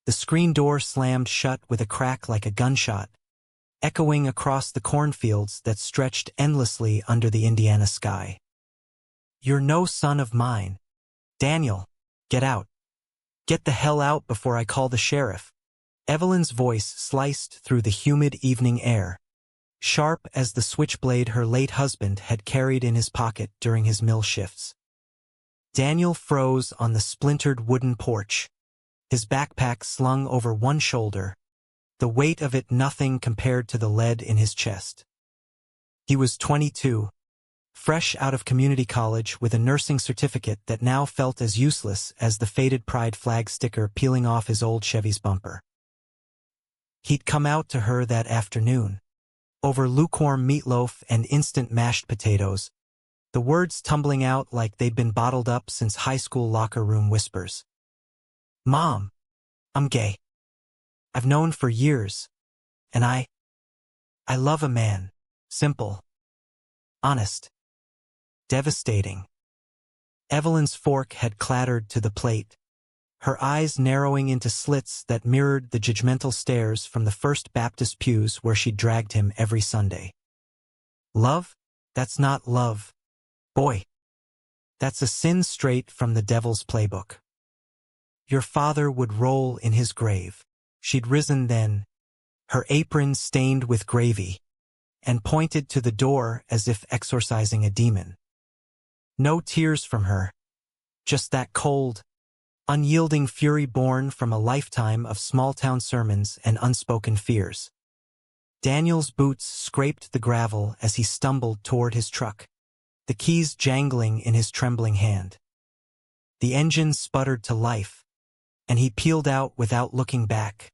The screen door slammed shut with a crack like a gunshot, echoing across the cornfields that stretched endlessly under the Indiana sky. "You're no son of mine. Daniel, get out. Get the hell out before I call the sheriff." Evelyn's voice sliced through the humid evening air, sharp as the switchblade her late husband had carried in his pocket during his mill shifts. Daniel froze on the splintered wooden porch, his backpack slung over one shoulder, the weight of it nothing compared to the lead in his chest. He was 22, fresh out of community college with a nursing certificate that now felt as useless as the faded pride flag sticker peeling off his old Chevy's bumper. He'd come out to her that afternoon, over lukewarm meatloaf and instant mashed potatoes, the words tumbling out like they'd been bottled up since high school locker room whispers. "Mom, I'm gay. I've known for years, and I love a man. Simple. Honest. Devastating." Evelyn's fork had clattered to the plate, her eyes narrowing into slits that mirrored the judgmental stares from the First Baptist pews where she dragged him every Sunday. "Love? That's not love. Boy. That's a sin straight from the devil's playbook. Your father would roll in his grave." She'd risen then, her apron stained with gravy, and pointed to the door as if exorcising a demon. No tears from her, just that cold, unyielding fury born from a lifetime of small-town sermons and unspoken fears. Daniel's boots scraped the gravel as he stumbled toward his truck, the keys jangling in his trembling hand. The engine sputtered to life, and he peeled out without looking back,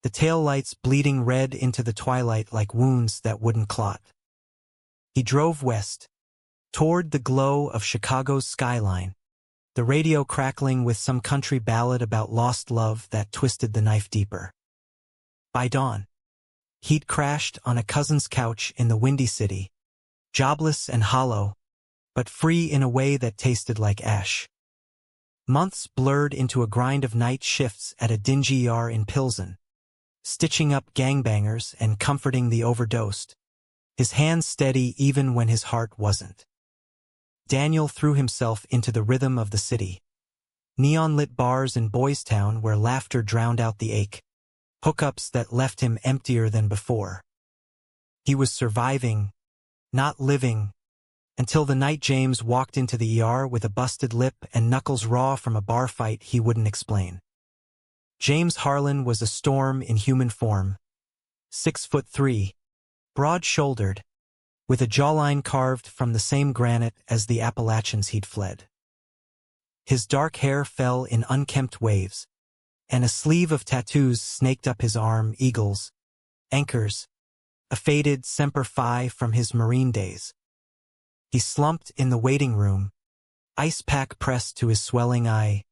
the taillights bleeding red into the twilight like wounds that wouldn't clot. He drove west, toward the glow of Chicago's skyline, the radio crackling with some country ballad about lost love that twisted the knife deeper. By dawn, he'd crashed on a cousin's couch in the Windy City, jobless and hollow, but free in a way that tasted like ash. Months blurred into a grind of night shifts at a dingy ER in Pilsen, stitching up gangbangers and comforting the overdosed, his hands steady even when his heart wasn't. Daniel threw himself into the rhythm of the city. Neon-lit bars in Boys Town where laughter drowned out the ache, hookups that left him emptier than before. He was surviving, not living, until the night James walked into the ER with a busted lip and knuckles raw from a bar fight he wouldn't explain. James Harlan was a storm in human form, 6'3", broad-shouldered, with a jawline carved from the same granite as the Appalachians he'd fled. His dark hair fell in unkempt waves, and a sleeve of tattoos snaked up his arm, eagles, anchors, a faded Semper Fi from his Marine days. He slumped in the waiting room, ice pack pressed to his swelling eye,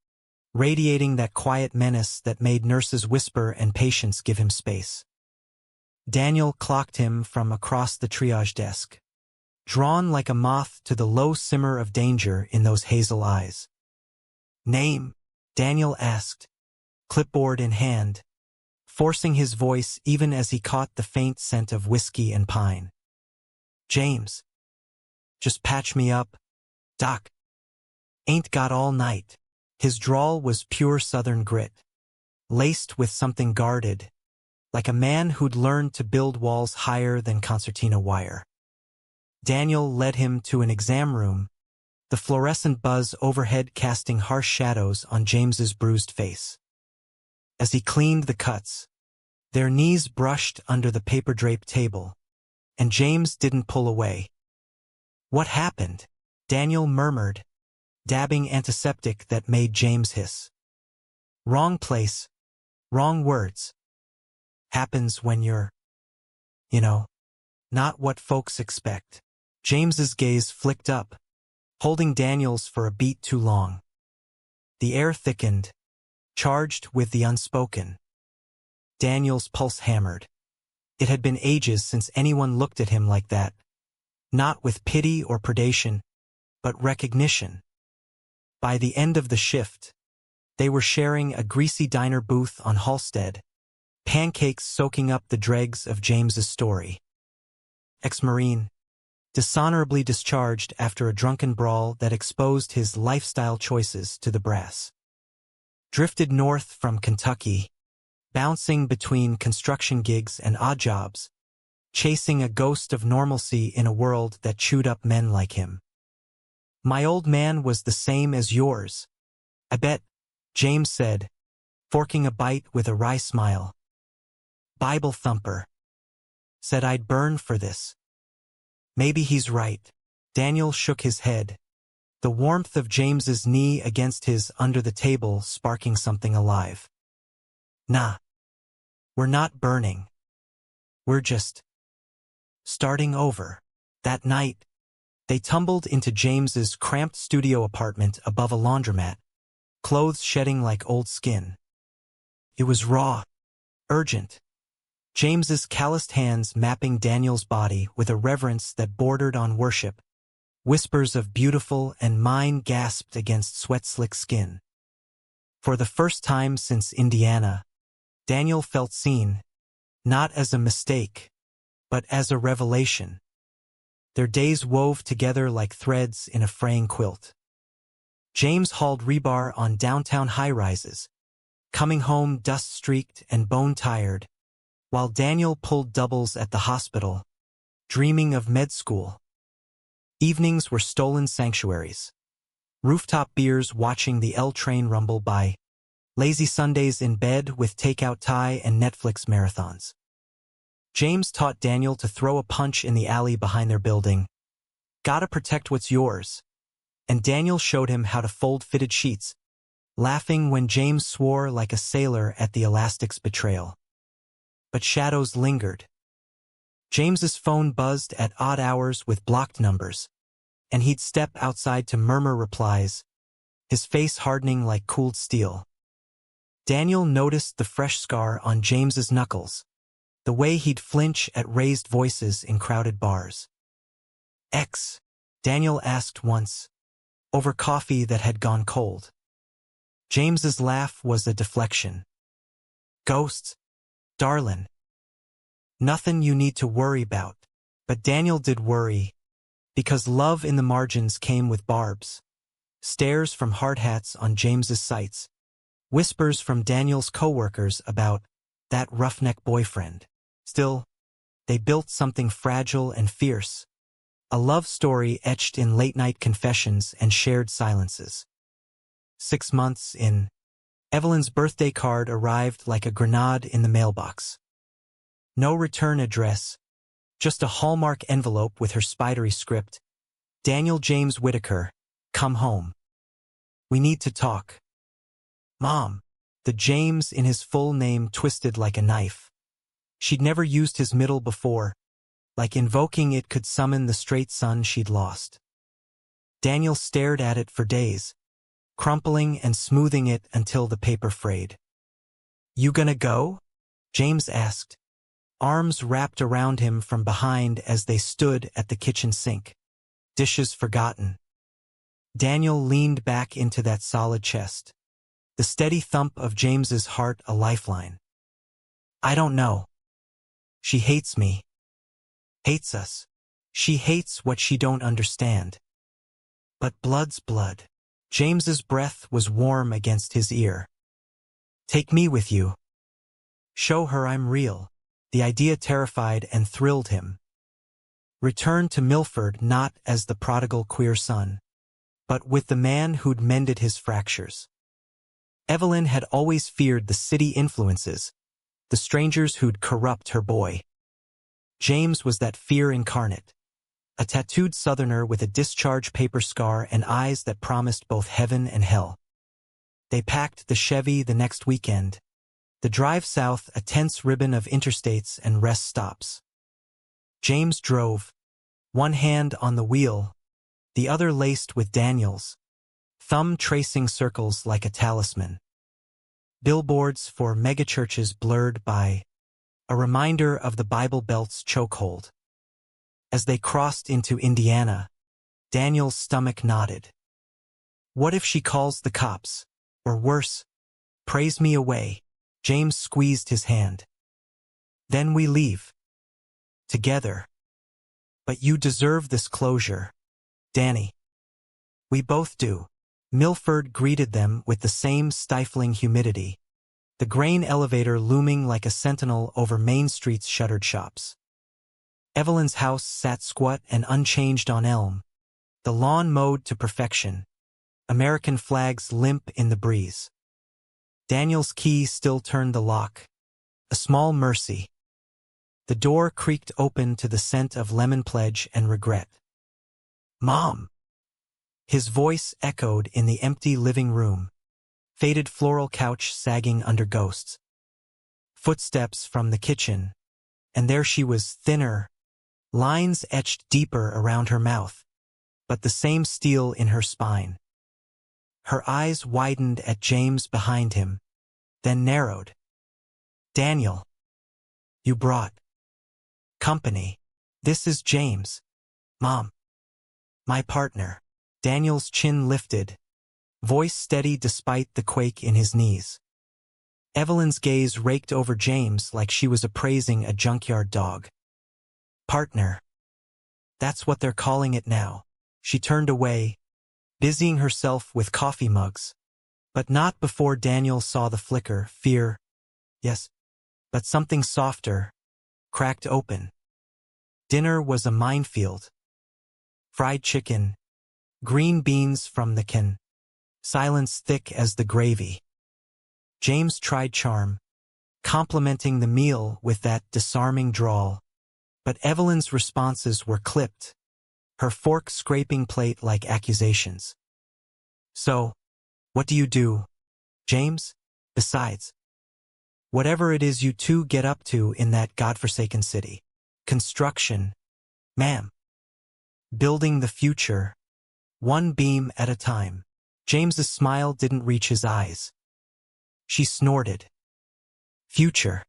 radiating that quiet menace that made nurses whisper and patients give him space. Daniel clocked him from across the triage desk, drawn like a moth to the low simmer of danger in those hazel eyes. "Name?" Daniel asked, clipboard in hand, forcing his voice even as he caught the faint scent of whiskey and pine. "James. Just patch me up, Doc. Ain't got all night." His drawl was pure Southern grit, laced with something guarded, like a man who'd learned to build walls higher than concertina wire. Daniel led him to an exam room, the fluorescent buzz overhead casting harsh shadows on James's bruised face. As he cleaned the cuts, their knees brushed under the paper-draped table, and James didn't pull away. "What happened?" Daniel murmured, dabbing antiseptic that made James hiss. "Wrong place, wrong words. Happens when you're, not what folks expect." James's gaze flicked up, holding Daniel's for a beat too long. The air thickened, charged with the unspoken. Daniel's pulse hammered. It had been ages since anyone looked at him like that, not with pity or predation, but recognition. By the end of the shift, They were sharing a greasy diner booth on Halstead, pancakes soaking up the dregs of James's story. Ex-Marine, dishonorably discharged after a drunken brawl that exposed his lifestyle choices to the brass. Drifted north from Kentucky, bouncing between construction gigs and odd jobs, chasing a ghost of normalcy in a world that chewed up men like him. My old man was the same as yours, I bet, James said, forking a bite with a wry smile. Bible thumper. Said I'd burn for this. Maybe he's right. Daniel shook his head, the warmth of James's knee against his under the table sparking something alive. Nah. We're not burning. We're just starting over. That night, they tumbled into James's cramped studio apartment above a laundromat, clothes shedding like old skin. It was raw, urgent. James's calloused hands mapping Daniel's body with a reverence that bordered on worship. Whispers of beautiful and mine gasped against sweat-slick skin. For the first time since Indiana, Daniel felt seen, not as a mistake, but as a revelation. Their days wove together like threads in a fraying quilt. James hauled rebar on downtown high-rises, coming home dust-streaked and bone-tired, while Daniel pulled doubles at the hospital, dreaming of med school. Evenings were stolen sanctuaries. Rooftop beers watching the L train rumble by. Lazy Sundays in bed with takeout Thai and Netflix marathons. James taught Daniel to throw a punch in the alley behind their building. Gotta protect what's yours. And Daniel showed him how to fold fitted sheets, laughing when James swore like a sailor at the elastic's betrayal. But shadows lingered. James's phone buzzed at odd hours with blocked numbers, and he'd step outside to murmur replies, his face hardening like cooled steel. Daniel noticed the fresh scar on James's knuckles, the way he'd flinch at raised voices in crowded bars. X, Daniel asked once, over coffee that had gone cold. James's laugh was a deflection. Ghosts, darlin'. Nothing you need to worry about. But Daniel did worry, because love in the margins came with barbs. Stares from hard hats on James's sights. Whispers from Daniel's coworkers about that roughneck boyfriend. Still, they built something fragile and fierce. A love story etched in late-night confessions and shared silences. 6 months in, Evelyn's birthday card arrived like a grenade in the mailbox. No return address, just a Hallmark envelope with her spidery script. Daniel James Whitaker, come home. We need to talk. Mom. The James in his full name twisted like a knife. She'd never used his middle before, like invoking it could summon the straight son she'd lost. Daniel stared at it for days, crumpling and smoothing it until the paper frayed. You gonna go? James asked, arms wrapped around him from behind as they stood at the kitchen sink. Dishes forgotten. Daniel leaned back into that solid chest, the steady thump of James's heart a lifeline. I don't know. She hates me. Hates us. She hates what she don't understand. But blood's blood. James's breath was warm against his ear. Take me with you. Show her I'm real. The idea terrified and thrilled him. Return to Milford not as the prodigal queer son, but with the man who'd mended his fractures. Evelyn had always feared the city influences, the strangers who'd corrupt her boy. James was that fear incarnate, a tattooed southerner with a discharge paper scar and eyes that promised both heaven and hell. They packed the Chevy the next weekend, the drive south a tense ribbon of interstates and rest stops. James drove, one hand on the wheel, the other laced with Daniel's, thumb tracing circles like a talisman. Billboards for megachurches blurred by a reminder of the Bible Belt's chokehold. As they crossed into Indiana, Daniel's stomach knotted. What if she calls the cops? Or worse, praise me away. James squeezed his hand. Then we leave. Together. But you deserve this closure, Danny. We both do. Milford greeted them with the same stifling humidity, the grain elevator looming like a sentinel over Main Street's shuttered shops. Evelyn's house sat squat and unchanged on Elm, the lawn mowed to perfection, American flags limp in the breeze. Daniel's key still turned the lock, a small mercy. The door creaked open to the scent of lemon pledge and regret. Mom! His voice echoed in the empty living room, faded floral couch sagging under ghosts. Footsteps from the kitchen, and there she was, thinner, lines etched deeper around her mouth, but the same steel in her spine. Her eyes widened at James behind him, then narrowed. Daniel. You brought company. This is James. Mom. My partner. Daniel's chin lifted, voice steady despite the quake in his knees. Evelyn's gaze raked over James like she was appraising a junkyard dog. Partner. That's what they're calling it now. She turned away, busying herself with coffee mugs. But not before Daniel saw the flicker, fear. Yes, but something softer, cracked open. Dinner was a minefield. Fried chicken, green beans from the can, silence thick as the gravy. James tried charm, complimenting the meal with that disarming drawl, but Evelyn's responses were clipped, her fork scraping plate like accusations. So, what do you do, James? Besides, whatever it is you two get up to in that godforsaken city. Construction, ma'am. Building the future, one beam at a time. James's smile didn't reach his eyes. She snorted. Future.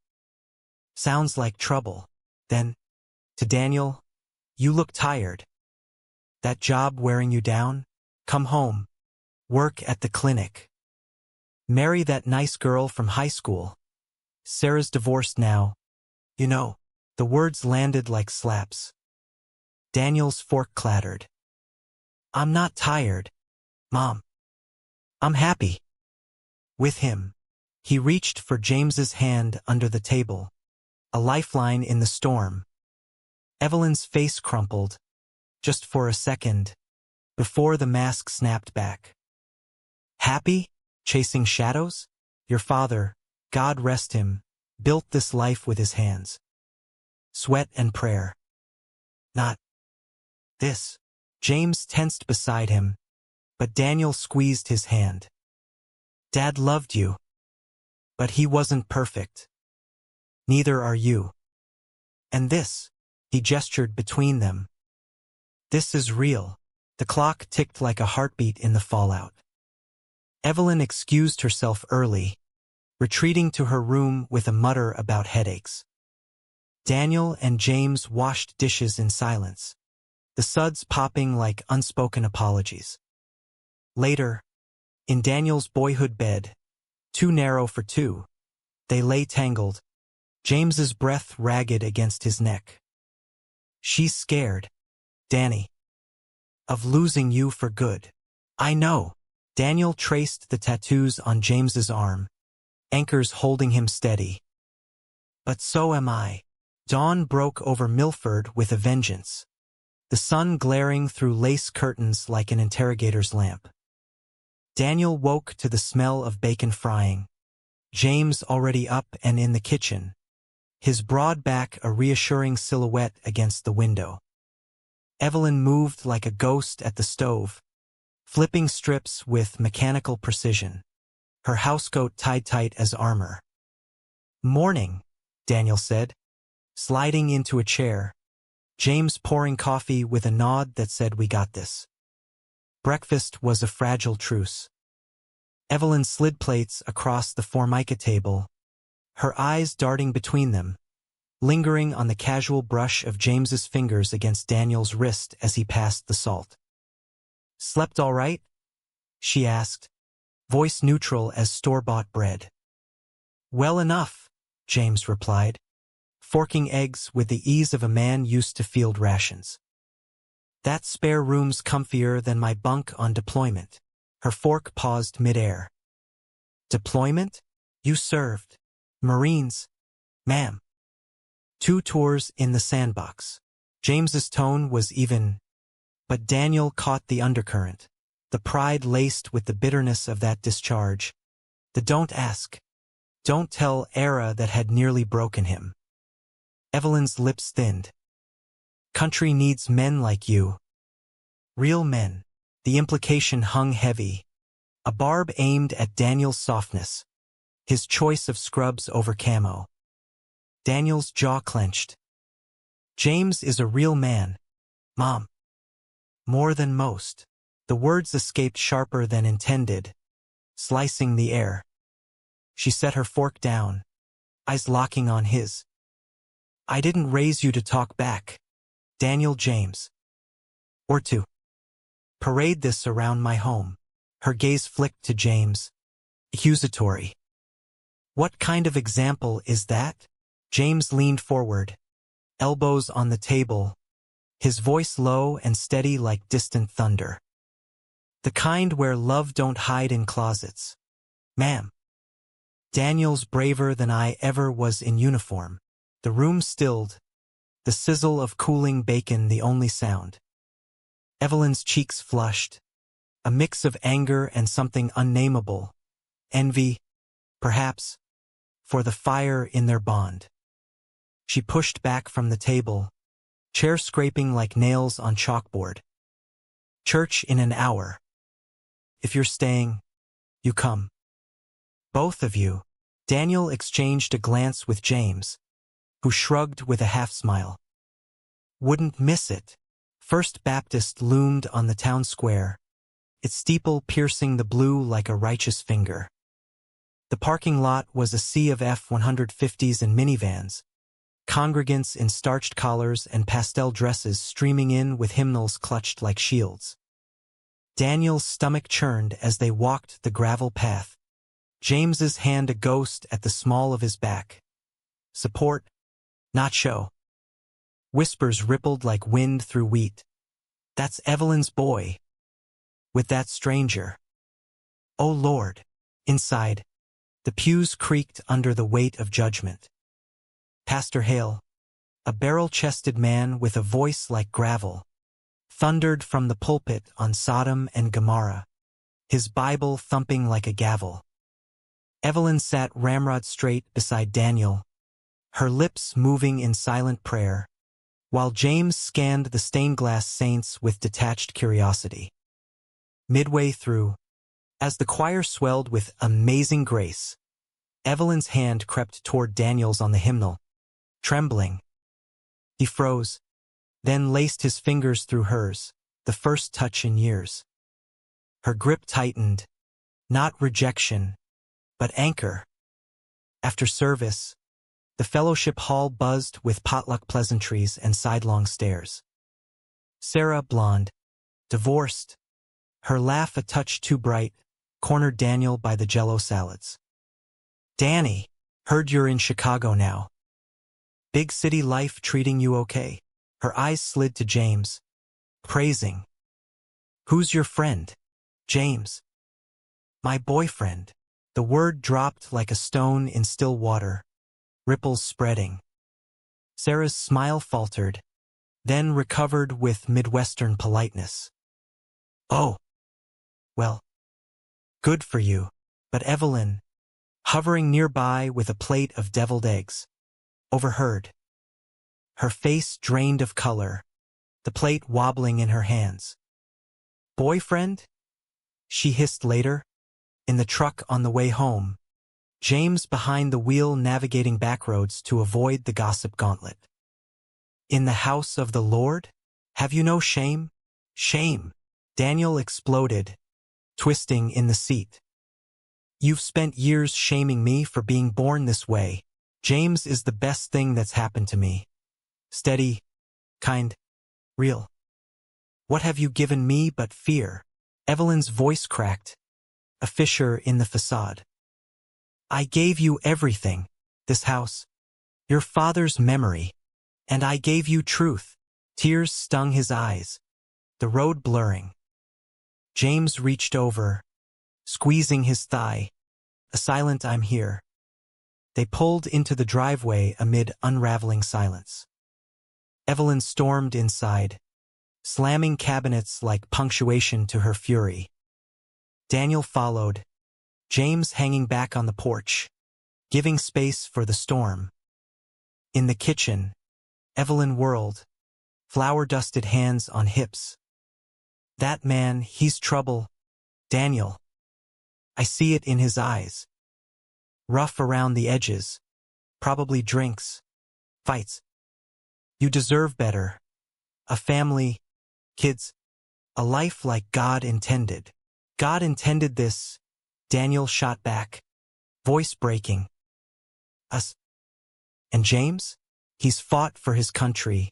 Sounds like trouble. Then, to Daniel, you look tired. That job wearing you down? Come home. Work at the clinic. Marry that nice girl from high school. Sarah's divorced now. You know, the words landed like slaps. Daniel's fork clattered. I'm not tired, Mom. I'm happy. With him. He reached for James's hand under the table, a lifeline in the storm. Evelyn's face crumpled, just for a second, before the mask snapped back. Happy? Chasing shadows? Your father, God rest him, built this life with his hands. Sweat and prayer. Not this. James tensed beside him, but Daniel squeezed his hand. Dad loved you. But he wasn't perfect. Neither are you. And this, he gestured between them. This is real. The clock ticked like a heartbeat in the fallout. Evelyn excused herself early, retreating to her room with a mutter about headaches. Daniel and James washed dishes in silence, the suds popping like unspoken apologies. Later, in Daniel's boyhood bed, too narrow for two, they lay tangled, James's breath ragged against his neck. She's scared, Danny, of losing you for good. I know. Daniel traced the tattoos on James's arm, anchors holding him steady. But so am I. Dawn broke over Milford with a vengeance, the sun glaring through lace curtains like an interrogator's lamp. Daniel woke to the smell of bacon frying, James already up and in the kitchen, his broad back a reassuring silhouette against the window. Evelyn moved like a ghost at the stove, flipping strips with mechanical precision, her housecoat tied tight as armor. Morning, Daniel said, sliding into a chair, James pouring coffee with a nod that said we got this. Breakfast was a fragile truce. Evelyn slid plates across the formica table, her eyes darting between them, lingering on the casual brush of James's fingers against Daniel's wrist as he passed the salt. Slept all right? She asked, voice neutral as store-bought bread. Well enough, James replied, forking eggs with the ease of a man used to field rations. That spare room's comfier than my bunk on deployment. Her fork paused mid-air. Deployment? You served. Marines, ma'am. 2 tours in the sandbox. James's tone was even, but Daniel caught the undercurrent, the pride laced with the bitterness of that discharge, the don't ask, don't tell era that had nearly broken him. Evelyn's lips thinned. Country needs men like you. Real men. The implication hung heavy. A barb aimed at Daniel's softness, his choice of scrubs over camo. Daniel's jaw clenched. James is a real man, Mom. More than most. The words escaped sharper than intended, slicing the air. She set her fork down, eyes locking on his. I didn't raise you to talk back, Daniel James. Or to parade this around my home. Her gaze flicked to James. Accusatory. What kind of example is that? James leaned forward, elbows on the table, his voice low and steady like distant thunder. The kind where love don't hide in closets. Ma'am. Daniel's braver than I ever was in uniform. The room stilled, the sizzle of cooling bacon the only sound. Evelyn's cheeks flushed, a mix of anger and something unnameable. Envy, perhaps, for the fire in their bond. She pushed back from the table, chair scraping like nails on chalkboard. Church in an hour. If you're staying, you come. Both of you. Daniel exchanged a glance with James, who shrugged with a half-smile. Wouldn't miss it. First Baptist loomed on the town square, its steeple piercing the blue like a righteous finger. The parking lot was a sea of F-150s and minivans, congregants in starched collars and pastel dresses streaming in with hymnals clutched like shields. Daniel's stomach churned as they walked the gravel path, James's hand a ghost at the small of his back. Support, not show. Whispers rippled like wind through wheat. That's Evelyn's boy. With that stranger. Oh Lord. Inside, the pews creaked under the weight of judgment. Pastor Hale, a barrel-chested man with a voice like gravel, thundered from the pulpit on Sodom and Gomorrah, his Bible thumping like a gavel. Evelyn sat ramrod straight beside Daniel, her lips moving in silent prayer, while James scanned the stained-glass saints with detached curiosity. Midway through, as the choir swelled with amazing grace, Evelyn's hand crept toward Daniel's on the hymnal, trembling. He froze, then laced his fingers through hers, the first touch in years. Her grip tightened, not rejection, but anchor. After service, the fellowship hall buzzed with potluck pleasantries and sidelong stares. Sarah, blonde, divorced, her laugh a touch too bright, cornered Daniel by the Jell-O salads. Danny, heard you're in Chicago now. Big city life treating you okay? Her eyes slid to James, praising. Who's your friend? James. My boyfriend. The word dropped like a stone in still water, ripples spreading. Sarah's smile faltered, then recovered with Midwestern politeness. Oh. Well. Good for you. But Evelyn, hovering nearby with a plate of deviled eggs, overheard. Her face drained of color, the plate wobbling in her hands. Boyfriend? She hissed later, in the truck on the way home, James behind the wheel navigating backroads to avoid the gossip gauntlet. In the house of the Lord? Have you no shame? Shame! Daniel exploded, twisting in the seat. You've spent years shaming me for being born this way. James is the best thing that's happened to me. Steady, kind, real. What have you given me but fear? Evelyn's voice cracked. a fissure in the facade. I gave you everything, this house, your father's memory, and I gave you truth. Tears stung his eyes, the road blurring. James reached over, squeezing his thigh, a silent "I'm here." They pulled into the driveway amid unraveling silence. Evelyn stormed inside, slamming cabinets like punctuation to her fury. Daniel followed, James hanging back on the porch, giving space for the storm. In the kitchen, Evelyn whirled, flour-dusted hands on hips. That man, he's trouble. Daniel. I see it in his eyes. Rough around the edges. Probably drinks. Fights. You deserve better. A family. Kids. A life like God intended. God intended this. Daniel shot back, voice breaking. Us. And James? He's fought for his country.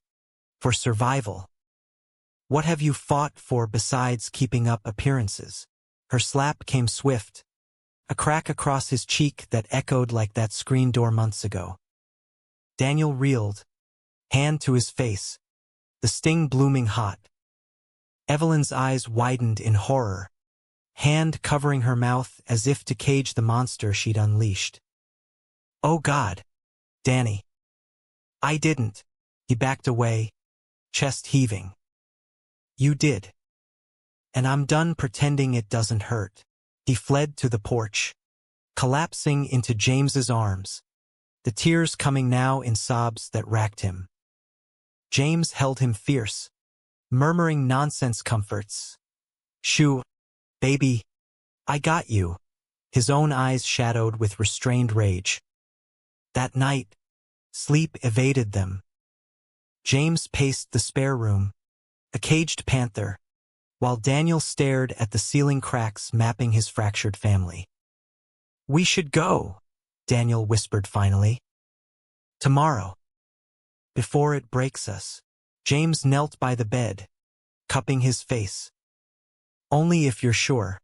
For survival. What have you fought for besides keeping up appearances? Her slap came swift, a crack across his cheek that echoed like that screen door months ago. Daniel reeled, hand to his face, the sting blooming hot. Evelyn's eyes widened in horror, hand covering her mouth as if to cage the monster she'd unleashed. Oh God, Danny. I didn't. He backed away, chest heaving. You did. And I'm done pretending it doesn't hurt. He fled to the porch, collapsing into James's arms, the tears coming now in sobs that racked him. James held him fierce, murmuring nonsense comforts. Shoo, baby, I got you. His own eyes shadowed with restrained rage. That night, sleep evaded them. James paced the spare room, a caged panther, while Daniel stared at the ceiling cracks mapping his fractured family. We should go, Daniel whispered finally. Tomorrow. Before it breaks us. James knelt by the bed, cupping his face. Only if you're sure.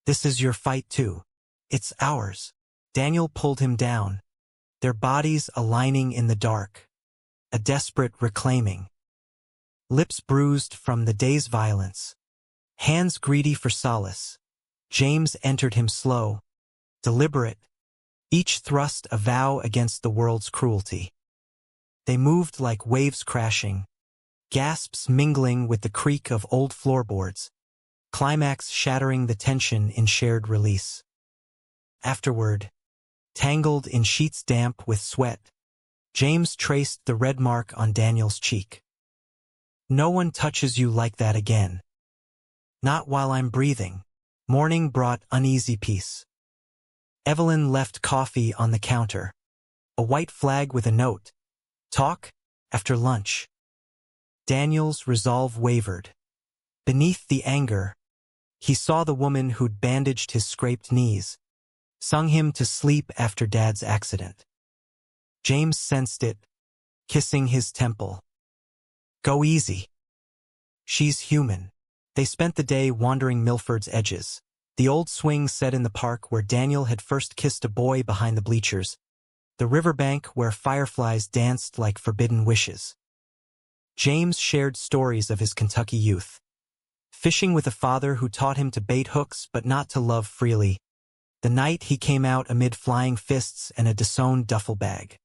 This is your fight too. It's ours. Daniel pulled him down, their bodies aligning in the dark, a desperate reclaiming. Lips bruised from the day's violence, hands greedy for solace. James entered him slow, deliberate, each thrust a vow against the world's cruelty. They moved like waves crashing, gasps mingling with the creak of old floorboards, climax shattering the tension in shared release. Afterward, tangled in sheets damp with sweat, James traced the red mark on Daniel's cheek. No one touches you like that again. Not while I'm breathing. Morning brought uneasy peace. Evelyn left coffee on the counter, a white flag with a note. Talk after lunch. Daniel's resolve wavered. Beneath the anger, he saw the woman who'd bandaged his scraped knees, sung him to sleep after Dad's accident. James sensed it, kissing his temple. Go easy. She's human. They spent the day wandering Milford's edges, the old swing set in the park where Daniel had first kissed a boy behind the bleachers, the riverbank where fireflies danced like forbidden wishes. James shared stories of his Kentucky youth, fishing with a father who taught him to bait hooks but not to love freely, the night he came out amid flying fists and a disowned duffel bag.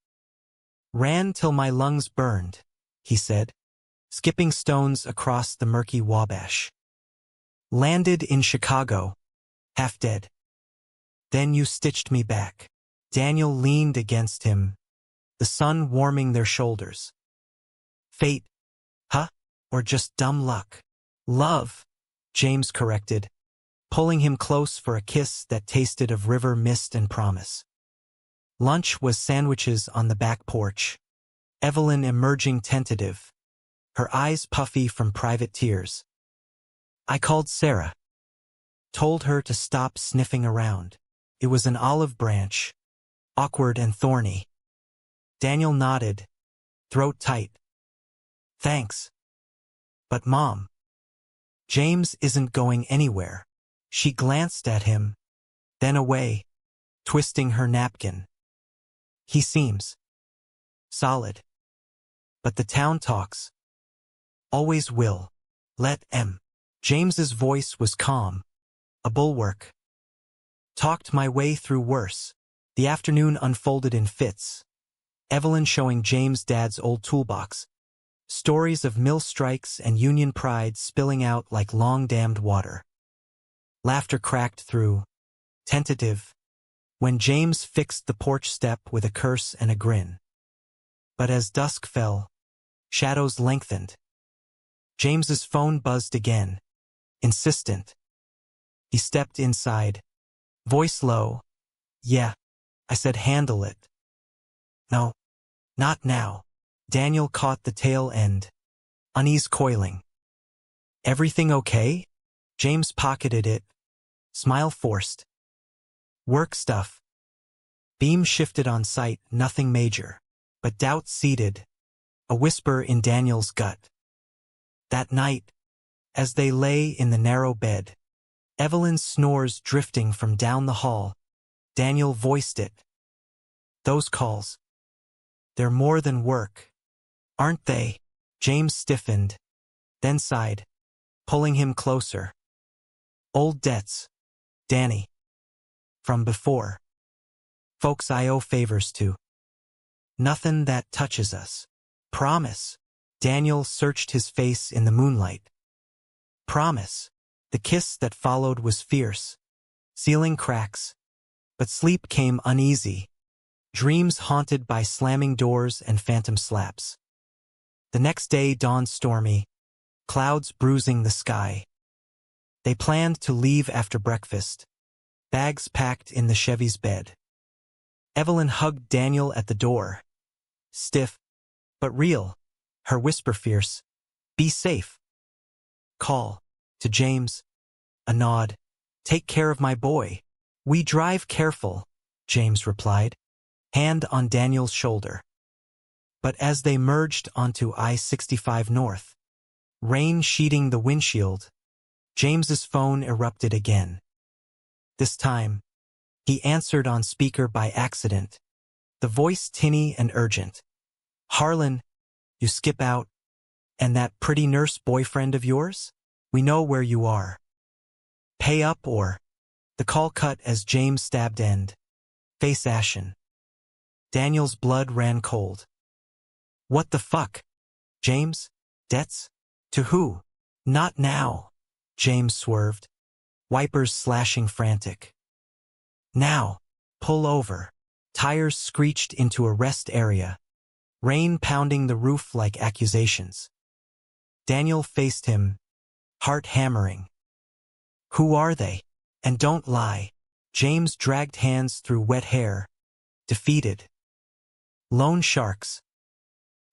Ran till my lungs burned, he said, skipping stones across the murky Wabash. Landed in Chicago, half dead. Then you stitched me back. Daniel leaned against him, the sun warming their shoulders. Fate, huh? Or just dumb luck? Love, James corrected, pulling him close for a kiss that tasted of river mist and promise. Lunch was sandwiches on the back porch, Evelyn emerging tentative, her eyes puffy from private tears. I called Sarah. Told her to stop sniffing around. It was an olive branch, awkward and thorny. Daniel nodded, throat tight. Thanks. But Mom. James isn't going anywhere. She glanced at him, then away, twisting her napkin. He seems solid. But the town talks. Always will. Let M. James's voice was calm, a bulwark. Talked my way through worse. The afternoon unfolded in fits. Evelyn showing James' dad's old toolbox. Stories of mill strikes and union pride spilling out like long-dammed water. Laughter cracked through, tentative, when James fixed the porch step with a curse and a grin. But as dusk fell, shadows lengthened. James's phone buzzed again, insistent. He stepped inside, voice low. Yeah, I said, handle it. No, not now. Daniel caught the tail end, unease coiling. Everything okay? James pocketed it, smile forced. Work stuff. Beam shifted on sight, nothing major, but doubt seeded, a whisper in Daniel's gut. That night, as they lay in the narrow bed, Evelyn's snores drifting from down the hall, Daniel voiced it. Those calls. They're more than work, aren't they? James stiffened, then sighed, pulling him closer. Old debts, Danny. From before. Folks I owe favors to. Nothing that touches us. Promise. Daniel searched his face in the moonlight. Promise. The kiss that followed was fierce, sealing cracks. But sleep came uneasy, dreams haunted by slamming doors and phantom slaps. The next day dawned stormy, clouds bruising the sky. They planned to leave after breakfast, bags packed in the Chevy's bed. Evelyn hugged Daniel at the door. Stiff, but real, her whisper fierce. Be safe. Call. To James. A nod. Take care of my boy. We drive careful, James replied, hand on Daniel's shoulder. But as they merged onto I-65 North, rain sheeting the windshield, James's phone erupted again. This time, he answered on speaker by accident, the voice tinny and urgent. Harlan, you skip out, and that pretty nurse boyfriend of yours? We know where you are. Pay up or... The call cut as James stabbed end, face ashen. Daniel's blood ran cold. What the fuck? James? Debts? To who? Not now. James swerved, wipers slashing frantic. Now, pull over. Tires screeched into a rest area, rain pounding the roof like accusations. Daniel faced him, heart hammering. Who are they? And don't lie. James dragged hands through wet hair, defeated. Loan sharks.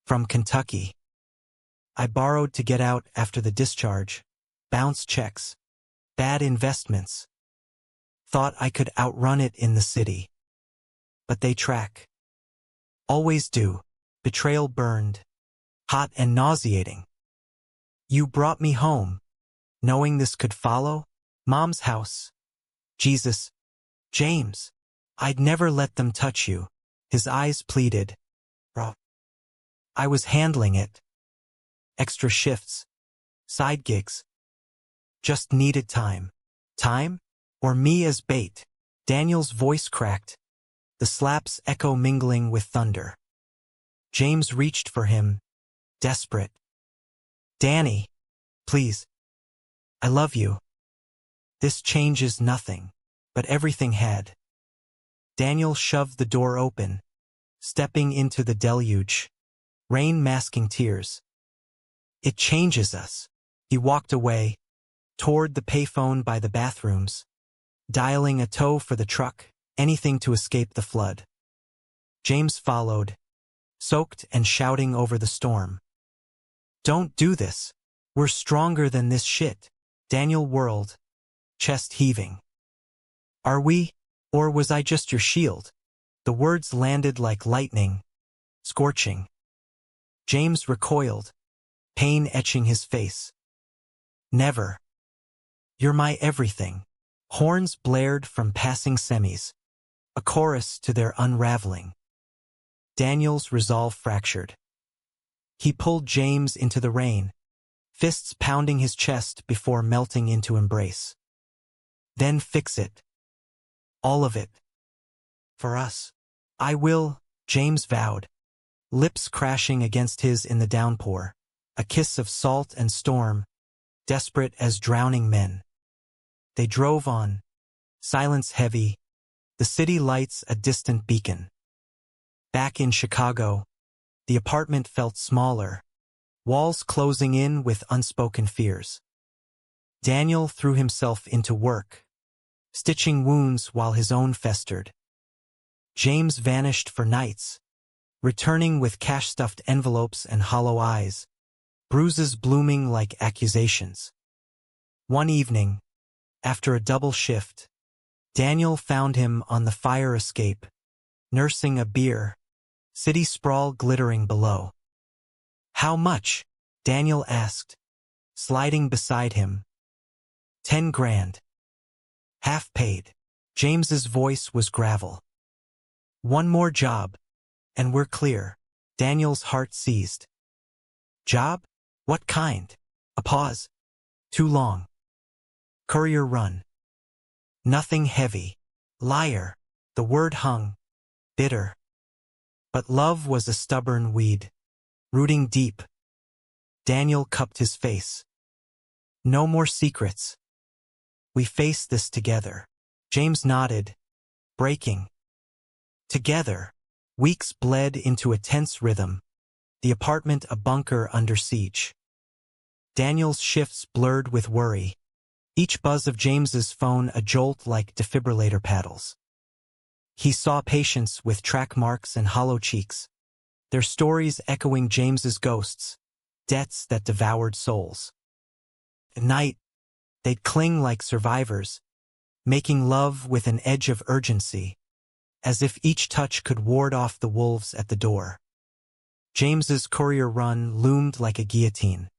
From Kentucky. I borrowed to get out after the discharge. Bounce checks. Bad investments. Thought I could outrun it in the city. But they track. Always do. Betrayal burned. Hot and nauseating. You brought me home. Knowing this could follow? Mom's house. Jesus. James. I'd never let them touch you. His eyes pleaded. Bro. I was handling it. Extra shifts. Side gigs. Just needed time. Time? Or me as bait? Daniel's voice cracked, the slaps echo mingling with thunder. James reached for him, desperate. Danny, please. I love you. This changes nothing, but everything had. Daniel shoved the door open, stepping into the deluge, rain masking tears. It changes us. He walked away, toward the payphone by the bathrooms, dialing a tow for the truck, anything to escape the flood. James followed, soaked and shouting over the storm. Don't do this. We're stronger than this shit. Daniel whirled, chest heaving. Are we? Or was I just your shield? The words landed like lightning, scorching. James recoiled, pain etching his face. Never. You're my everything. Horns blared from passing semis, a chorus to their unraveling. Daniel's resolve fractured. He pulled James into the rain, fists pounding his chest before melting into embrace. Then fix it. All of it. For us. I will, James vowed, lips crashing against his in the downpour, a kiss of salt and storm, desperate as drowning men. They drove on, silence heavy, the city lights a distant beacon. Back in Chicago, the apartment felt smaller, walls closing in with unspoken fears. Daniel threw himself into work, stitching wounds while his own festered. James vanished for nights, returning with cash-stuffed envelopes and hollow eyes, bruises blooming like accusations. One evening, after a double shift, Daniel found him on the fire escape, nursing a beer, city sprawl glittering below. "How much?" Daniel asked, sliding beside him. "10 grand. Half paid." James's voice was gravel. "One more job, and we're clear." Daniel's heart seized. "Job? What kind?" A pause. "Too long. Courier run. Nothing heavy." Liar. The word hung, bitter. But love was a stubborn weed, rooting deep. Daniel cupped his face. "No more secrets. We face this together." James nodded, breaking. Together. Weeks bled into a tense rhythm, the apartment a bunker under siege. Daniel's shifts blurred with worry, each buzz of James's phone a jolt like defibrillator paddles. He saw patients with track marks and hollow cheeks, their stories echoing James's ghosts, debts that devoured souls. At night, they'd cling like survivors, making love with an edge of urgency, as if each touch could ward off the wolves at the door. James's courier run loomed like a guillotine.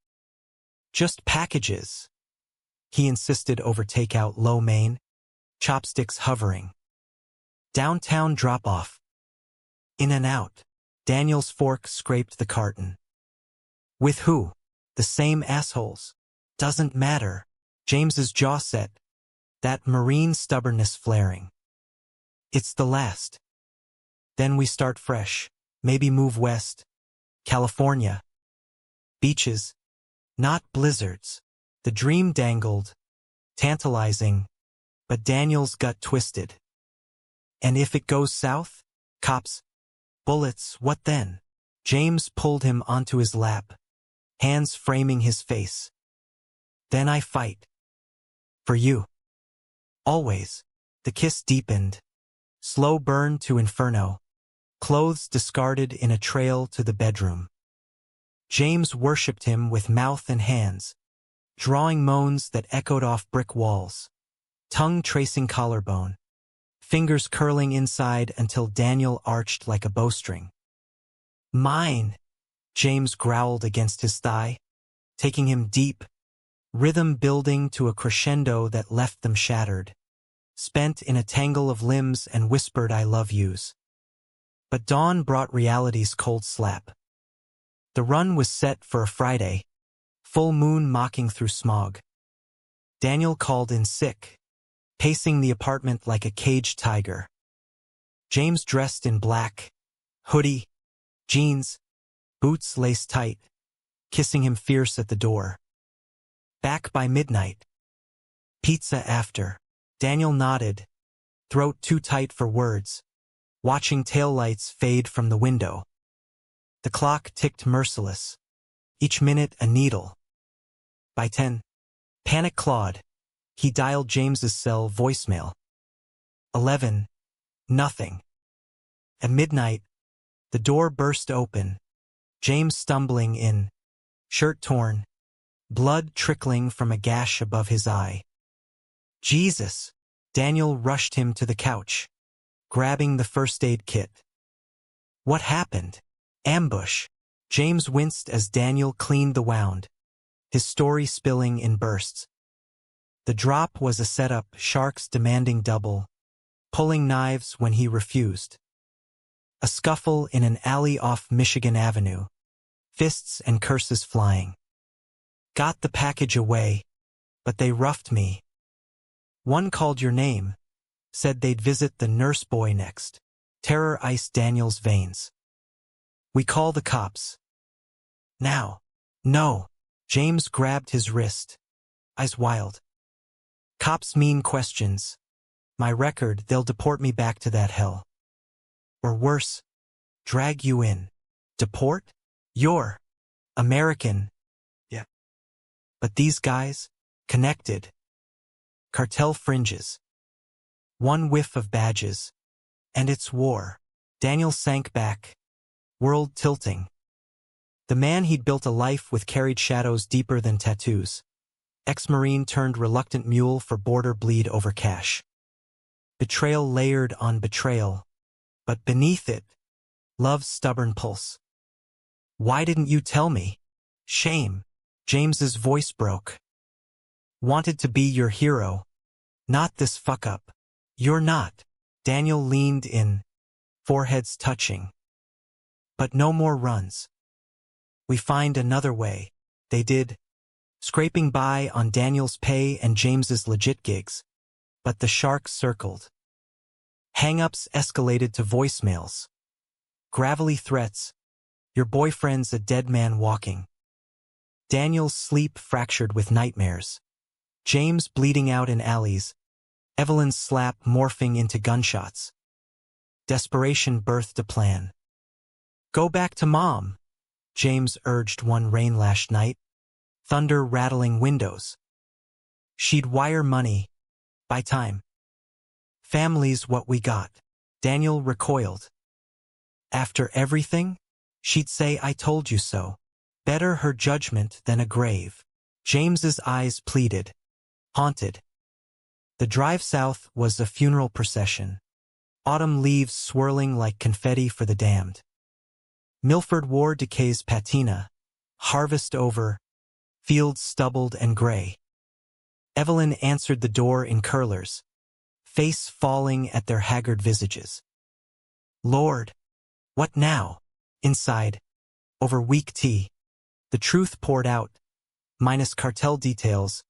"Just packages," he insisted over takeout lo mein, chopsticks hovering. "Downtown drop-off. In and out." Daniel's fork scraped the carton. "With who? The same assholes." "Doesn't matter." James's jaw set, that marine stubbornness flaring. "It's the last. Then we start fresh, maybe move west. California. Beaches, not blizzards." The dream dangled, tantalizing, but Daniel's gut twisted. "And if it goes south? Cops? Bullets, what then?" James pulled him onto his lap, hands framing his face. "Then I fight. For you. Always." The kiss deepened, slow burn to inferno, clothes discarded in a trail to the bedroom. James worshipped him with mouth and hands, drawing moans that echoed off brick walls, tongue tracing collarbone, fingers curling inside until Daniel arched like a bowstring. "Mine," James growled against his thigh, taking him deep, rhythm building to a crescendo that left them shattered, spent in a tangle of limbs and whispered "I love yous." But dawn brought reality's cold slap. The run was set for a Friday, full moon mocking through smog. Daniel called in sick, pacing the apartment like a caged tiger. James dressed in black, hoodie, jeans, boots laced tight, kissing him fierce at the door. Back by midnight. Pizza after. Daniel nodded, throat too tight for words, watching taillights fade from the window. The clock ticked merciless, each minute a needle. By 10, panic clawed. He dialed James's cell voicemail. 11, nothing. At midnight, the door burst open, James stumbling in, shirt torn, blood trickling from a gash above his eye. "Jesus!" Daniel rushed him to the couch, grabbing the first aid kit. "What happened?" "Ambush." James winced as Daniel cleaned the wound, his story spilling in bursts. The drop was a setup, sharks demanding double, pulling knives when he refused. A scuffle in an alley off Michigan Avenue, fists and curses flying. Got the package away, but they roughed me. One called your name, said they'd visit the nurse boy next. Terror iced Daniel's veins. We call the cops. Now. No. James grabbed his wrist, eyes wild. Cops mean questions. My record, they'll deport me back to that hell. Or worse, drag you in. Deport? You're American. Yeah. But these guys, connected. Cartel fringes. One whiff of badges, and it's war. Daniel sank back, world tilting. The man he'd built a life with carried shadows deeper than tattoos. Ex-Marine turned reluctant mule for border bleed over cash. Betrayal layered on betrayal, but beneath it, love's stubborn pulse. Why didn't you tell me? Shame. James's voice broke. Wanted to be your hero. Not this fuck-up. You're not. Daniel leaned in, foreheads touching. But no more runs. We find another way. They did, scraping by on Daniel's pay and James's legit gigs. But the sharks circled. Hang-ups escalated to voicemails. Gravelly threats. Your boyfriend's a dead man walking. Daniel's sleep fractured with nightmares. James bleeding out in alleys. Evelyn's slap morphing into gunshots. Desperation birthed a plan. Go back to Mom, James urged one rain-lashed night, thunder rattling windows. She'd wire money. Buy time. Family's what we got. Daniel recoiled. After everything? She'd say I told you so. Better her judgment than a grave. James's eyes pleaded. Haunted. The drive south was a funeral procession. Autumn leaves swirling like confetti for the damned. Milford wore Decay's patina. Harvest over. Fields stubbled and gray. Evelyn answered the door in curlers, face falling at their haggard visages. Lord, what now? Inside, over weak tea, the truth poured out, minus cartel details,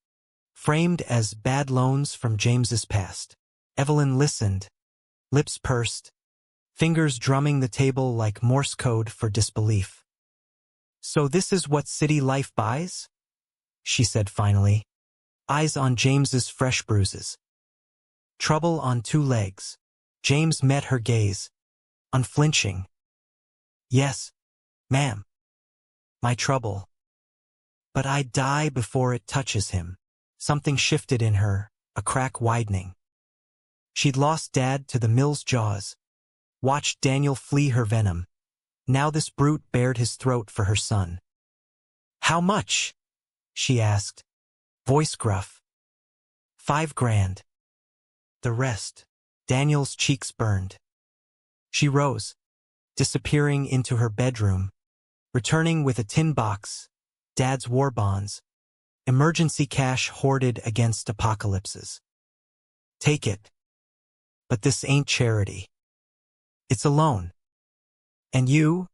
framed as bad loans from James's past. Evelyn listened, lips pursed, fingers drumming the table like Morse code for disbelief. So this is what city life buys? She said finally, eyes on James's fresh bruises. Trouble on two legs. James met her gaze, unflinching. Yes, ma'am. My trouble. But I'd die before it touches him. Something shifted in her, a crack widening. She'd lost Dad to the mill's jaws, watched Daniel flee her venom. Now this brute bared his throat for her son. How much? She asked, voice gruff. 5 grand. The rest. Daniel's cheeks burned. She rose, disappearing into her bedroom, returning with a tin box, Dad's war bonds, emergency cash hoarded against apocalypses. Take it. But this ain't charity. It's a loan. And you?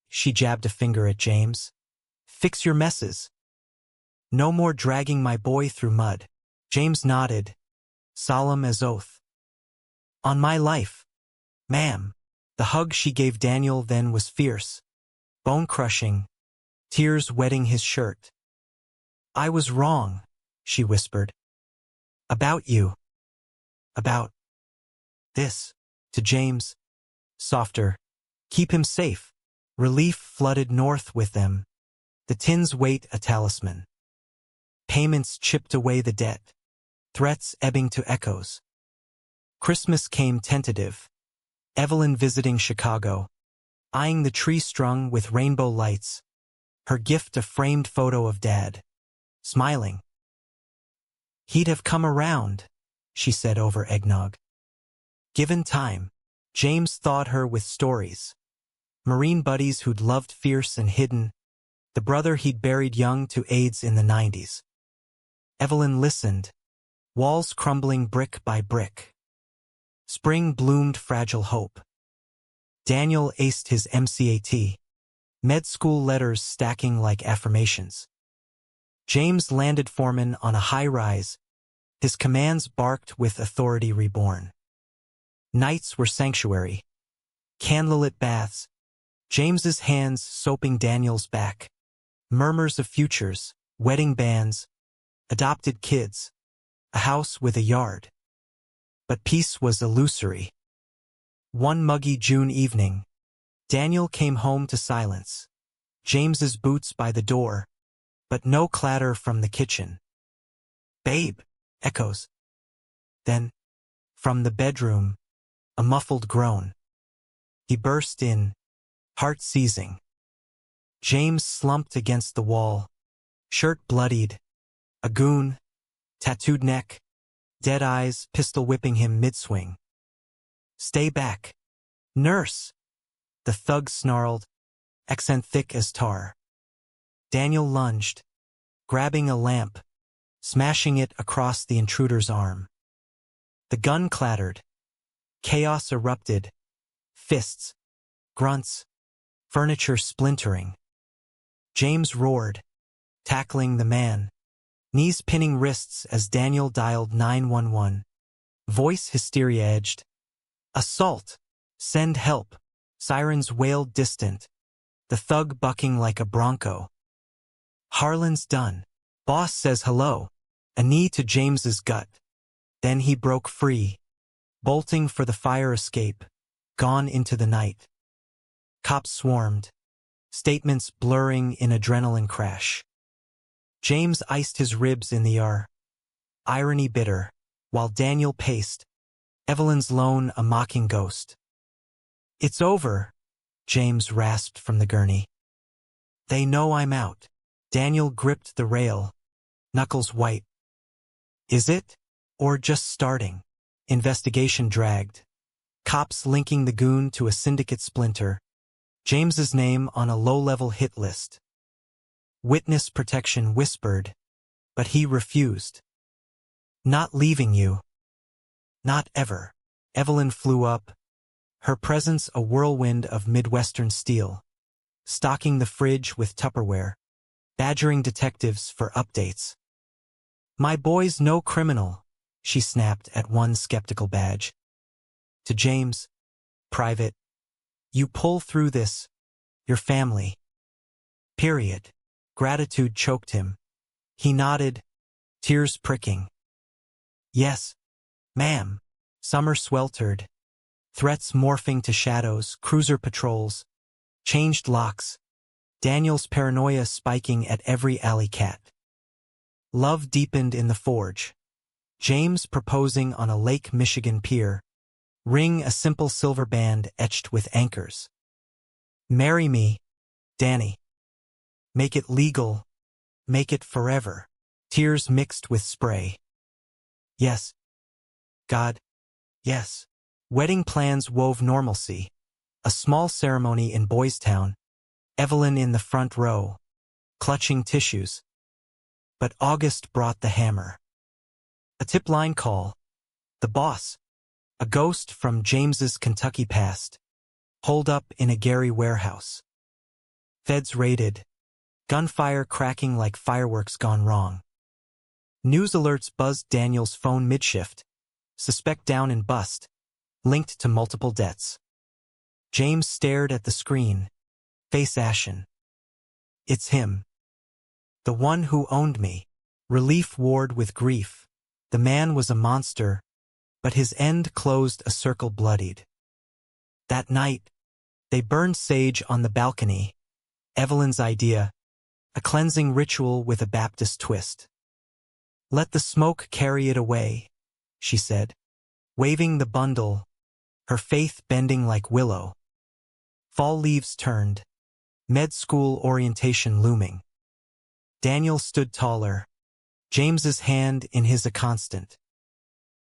She jabbed a finger at James. Fix your messes. No more dragging my boy through mud. James nodded, solemn as oath. On my life, ma'am. The hug she gave Daniel then was fierce, bone-crushing, tears wetting his shirt. I was wrong, she whispered. About you. About this. To James, softer. Keep him safe. Relief flooded north with them. The tin's weight a talisman. Payments chipped away the debt. Threats ebbing to echoes. Christmas came tentative. Evelyn visiting Chicago, eyeing the tree strung with rainbow lights, her gift a framed photo of Dad, smiling. He'd have come around, she said over eggnog. Given time, James thawed her with stories. Marine buddies who'd loved fierce and hidden, the brother he'd buried young to AIDS in the 90s. Evelyn listened, walls crumbling brick by brick. Spring bloomed fragile hope. Daniel aced his MCAT. Med school letters stacking like affirmations. James landed foreman on a high-rise. His commands barked with authority reborn. Nights were sanctuary. Candlelit baths. James's hands soaping Daniel's back. Murmurs of futures, wedding bands, adopted kids, a house with a yard. But peace was illusory. One muggy June evening, Daniel came home to silence. James's boots by the door, but no clatter from the kitchen. "Babe," echoes. Then, from the bedroom, a muffled groan. He burst in, heart seizing. James slumped against the wall, shirt bloodied, a goon, tattooed neck, dead eyes pistol whipping him mid-swing. "Stay back. Nurse!" the thug snarled, accent thick as tar. Daniel lunged, grabbing a lamp, smashing it across the intruder's arm. The gun clattered. Chaos erupted. Fists, grunts, furniture splintering. James roared, tackling the man, knees pinning wrists as Daniel dialed 911. Voice hysteria-edged. "Assault! Send help!" Sirens wailed distant, the thug bucking like a bronco. "Harlan's done. Boss says hello." A knee to James's gut. Then he broke free, bolting for the fire escape, gone into the night. Cops swarmed, statements blurring in adrenaline crash. James iced his ribs in the air, irony bitter, while Daniel paced, Evelyn's lone a mocking ghost. "It's over," James rasped from the gurney. "They know I'm out." Daniel gripped the rail, knuckles white. "Is it? Or just starting?" Investigation dragged. Cops linking the goon to a syndicate splinter. James's name on a low-level hit list. Witness protection whispered, but he refused. "Not leaving you. Not ever." Evelyn flew up, her presence a whirlwind of Midwestern steel, stocking the fridge with Tupperware, badgering detectives for updates. "My boy's no criminal," she snapped at one skeptical badge. To James, private, "You pull through this, your family. Period." Gratitude choked him. He nodded, tears pricking. "Yes, ma'am." Summer sweltered, threats morphing to shadows, cruiser patrols, changed locks, Daniel's paranoia spiking at every alley cat. Love deepened in the forge. James proposing on a Lake Michigan pier, ring a simple silver band etched with anchors. "Marry me, Danny. Make it legal, make it forever." Tears mixed with spray. "Yes. God, yes." Wedding plans wove normalcy. A small ceremony in Boys Town, Evelyn in the front row, clutching tissues. But August brought the hammer. A tip line call. The boss, a ghost from James's Kentucky past, holed up in a Gary warehouse. Feds raided, gunfire cracking like fireworks gone wrong. News alerts buzzed Daniel's phone mid-shift, suspect down and bust, linked to multiple deaths. James stared at the screen, face ashen. "It's him. The one who owned me." Relief warred with grief. The man was a monster, but his end closed a circle bloodied. That night, they burned sage on the balcony. Evelyn's idea, a cleansing ritual with a Baptist twist. "Let the smoke carry it away," she said, waving the bundle, her faith bending like willow. Fall leaves turned, med school orientation looming. Daniel stood taller, James's hand in his a constant.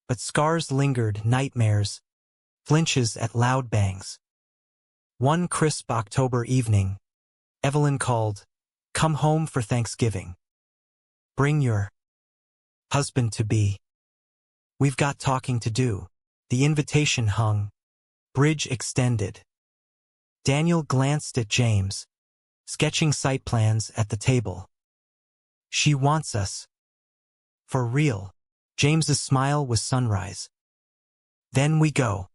But scars lingered, nightmares, flinches at loud bangs. One crisp October evening, Evelyn called, "Come home for Thanksgiving. Bring your husband-to-be." We've got talking to do. The invitation hung. Bridge extended. Daniel glanced at James, sketching site plans at the table. She wants us. For real. James's smile was sunrise. Then we go.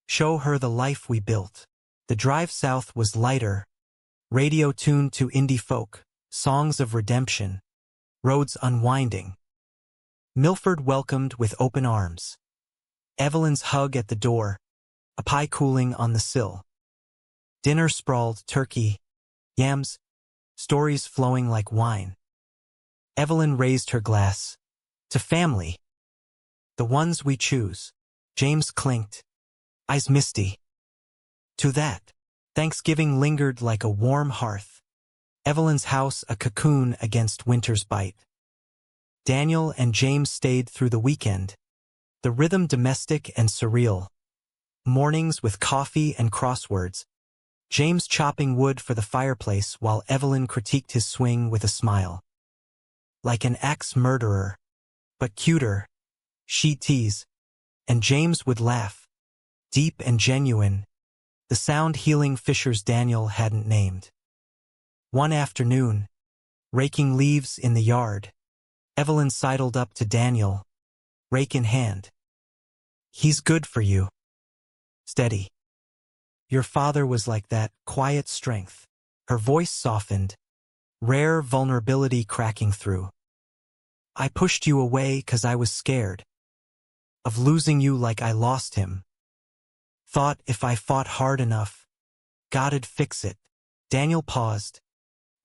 Show her the life we built. The drive south was lighter, radio tuned to indie folk, songs of redemption, roads unwinding. Milford welcomed with open arms. Evelyn's hug at the door, a pie cooling on the sill. Dinner sprawled, turkey, yams, stories flowing like wine. Evelyn raised her glass. To family. The ones we choose. James clinked, eyes misty. To that. Thanksgiving lingered like a warm hearth. Evelyn's house a cocoon against winter's bite. Daniel and James stayed through the weekend. The rhythm domestic and surreal. Mornings with coffee and crosswords. James chopping wood for the fireplace while Evelyn critiqued his swing with a smile. Like an ex-murderer. But cuter. She'd tease. And James would laugh. Deep and genuine. The sound-healing fissures Daniel hadn't named. One afternoon, raking leaves in the yard, Evelyn sidled up to Daniel, rake in hand. He's good for you. Steady. Your father was like that, quiet strength. Her voice softened, rare vulnerability cracking through. I pushed you away 'cause I was scared. Of losing you like I lost him. Thought if I fought hard enough, God'd fix it. Daniel paused,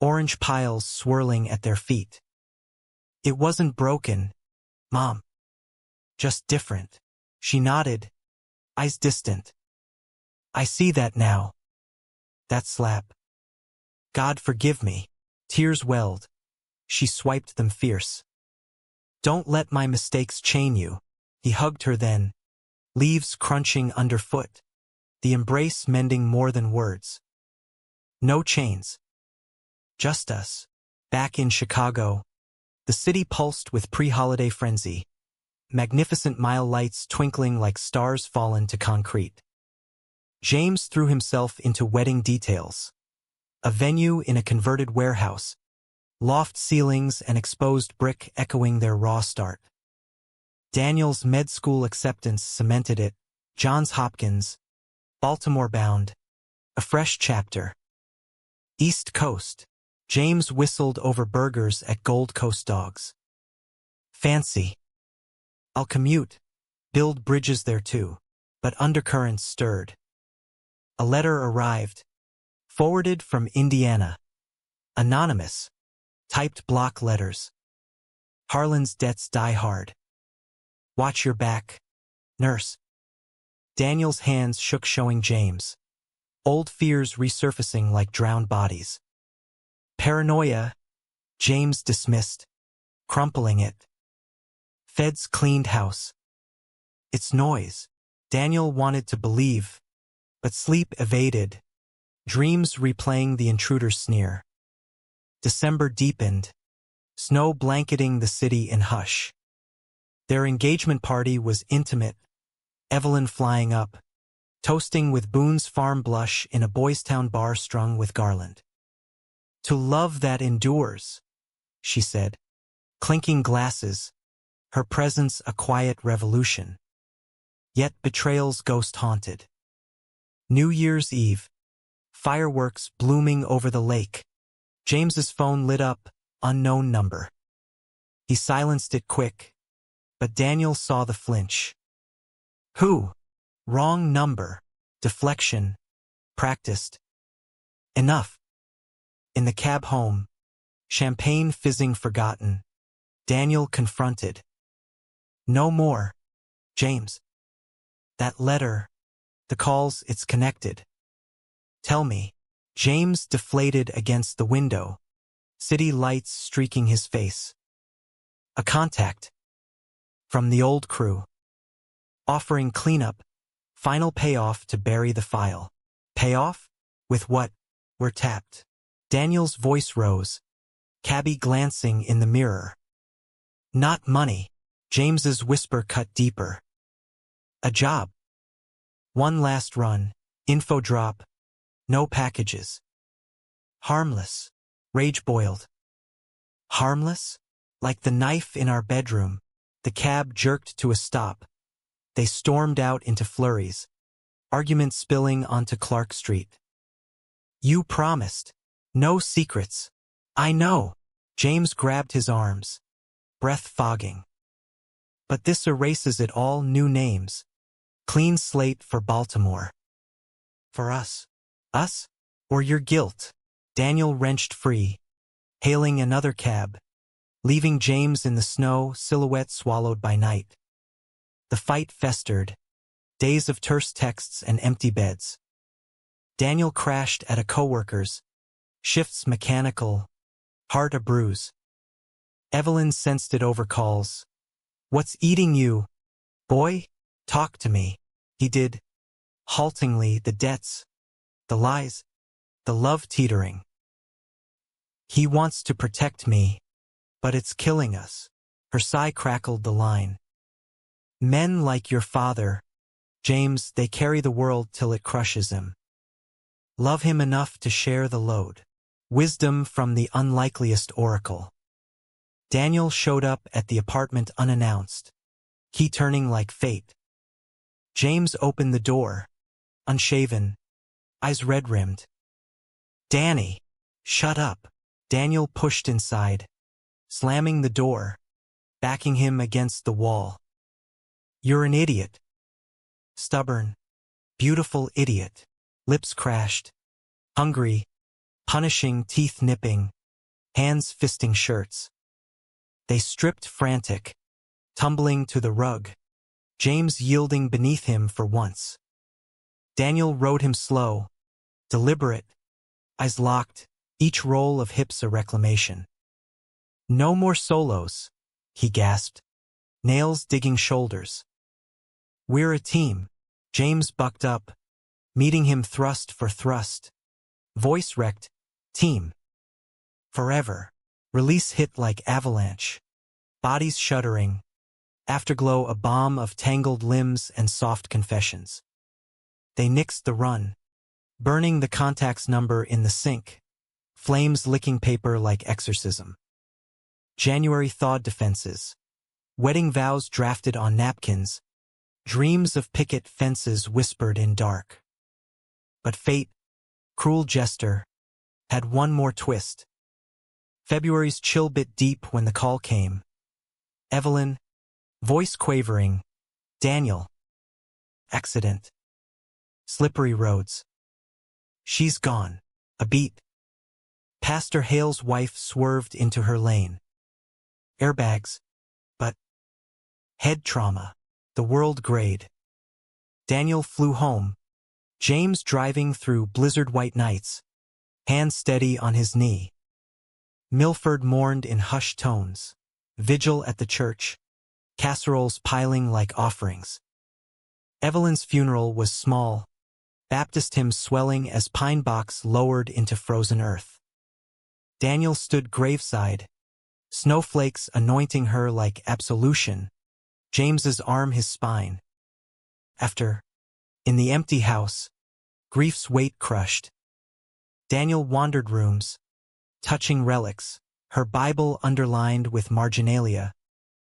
orange piles swirling at their feet. It wasn't broken, Mom. Just different. She nodded, eyes distant. I see that now. That slap. God forgive me. Tears welled. She swiped them fierce. Don't let my mistakes chain you. He hugged her then, leaves crunching underfoot, the embrace mending more than words. No chains. Just us. Back in Chicago, the city pulsed with pre-holiday frenzy, magnificent mile lights twinkling like stars fallen to concrete. James threw himself into wedding details. A venue in a converted warehouse, loft ceilings and exposed brick echoing their raw start. Daniel's med school acceptance cemented it. Johns Hopkins, Baltimore-bound, a fresh chapter. East Coast. James whistled over burgers at Gold Coast Dogs. Fancy. I'll commute, build bridges there too, but undercurrents stirred. A letter arrived, forwarded from Indiana. Anonymous. Typed block letters. Harlan's debts die hard. Watch your back, nurse. Daniel's hands shook showing James. Old fears resurfacing like drowned bodies. Paranoia, James dismissed, crumpling it. Feds cleaned house. It's noise. Daniel wanted to believe, but sleep evaded, dreams replaying the intruder's sneer. December deepened, snow blanketing the city in hush. Their engagement party was intimate, Evelyn flying up, toasting with Boone's Farm blush in a Boys Town bar strung with garland. To love that endures, she said, clinking glasses, her presence a quiet revolution. Yet betrayal's ghost-haunted. New Year's Eve, fireworks blooming over the lake. James's phone lit up, unknown number. He silenced it quick, but Daniel saw the flinch. Who? Wrong number. Deflection. Practiced. Enough. In the cab home, champagne fizzing forgotten, Daniel confronted. No more, James. That letter, the calls, it's connected. Tell me. James deflated against the window, city lights streaking his face. A contact. From the old crew. Offering cleanup, final payoff to bury the file. Payoff? With what? We're tapped. Daniel's voice rose, cabbie glancing in the mirror. Not money. James's whisper cut deeper. A job. One last run. Info drop. No packages. Harmless. Rage boiled. Harmless? Like the knife in our bedroom. The cab jerked to a stop. They stormed out into flurries. Argument spilling onto Clark Street. You promised. No secrets. I know. James grabbed his arms. Breath fogging. But this erases it all. New names. Clean slate for Baltimore. For us. Us? Or your guilt? Daniel wrenched free, hailing another cab, leaving James in the snow, silhouette swallowed by night. The fight festered. Days of terse texts and empty beds. Daniel crashed at a coworker's, shifts mechanical, heart a bruise. Evelyn sensed it over calls. What's eating you? Boy, talk to me. He did. Haltingly, the debts, the lies, the love teetering. He wants to protect me, but it's killing us. Her sigh crackled the line. Men like your father, James, they carry the world till it crushes him. Love him enough to share the load. Wisdom from the unlikeliest oracle. Daniel showed up at the apartment unannounced, key turning like fate. James opened the door, unshaven, eyes red-rimmed. Danny, shut up. Daniel pushed inside, slamming the door, backing him against the wall. You're an idiot. Stubborn, beautiful idiot. Lips crashed. Hungry, punishing, teeth nipping, hands fisting shirts. They stripped frantic, tumbling to the rug, James yielding beneath him for once. Daniel rode him slow, deliberate, eyes locked, each roll of hips a reclamation. No more solos, he gasped, nails digging shoulders. We're a team. James bucked up, meeting him thrust for thrust. Voice wrecked, team. Forever. Release hit like avalanche. Bodies shuddering. Afterglow a bomb of tangled limbs and soft confessions. They nixed the run, burning the contact's number in the sink. Flames licking paper like exorcism. January thawed defenses. Wedding vows drafted on napkins. Dreams of picket fences whispered in dark. But fate, cruel jester, had one more twist. February's chill bit deep when the call came. Evelyn, voice quavering. Daniel. Accident. Slippery roads. She's gone. A beat. Pastor Hale's wife swerved into her lane. Airbags. But head trauma. The world grayed. Daniel flew home. James driving through blizzard-white nights, hand steady on his knee. Milford mourned in hushed tones. Vigil at the church. Casseroles piling like offerings. Evelyn's funeral was small. Baptist hymns swelling as pine box lowered into frozen earth. Daniel stood graveside, snowflakes anointing her like absolution. James's arm his spine. After, in the empty house, grief's weight crushed. Daniel wandered rooms, touching relics, her Bible underlined with marginalia,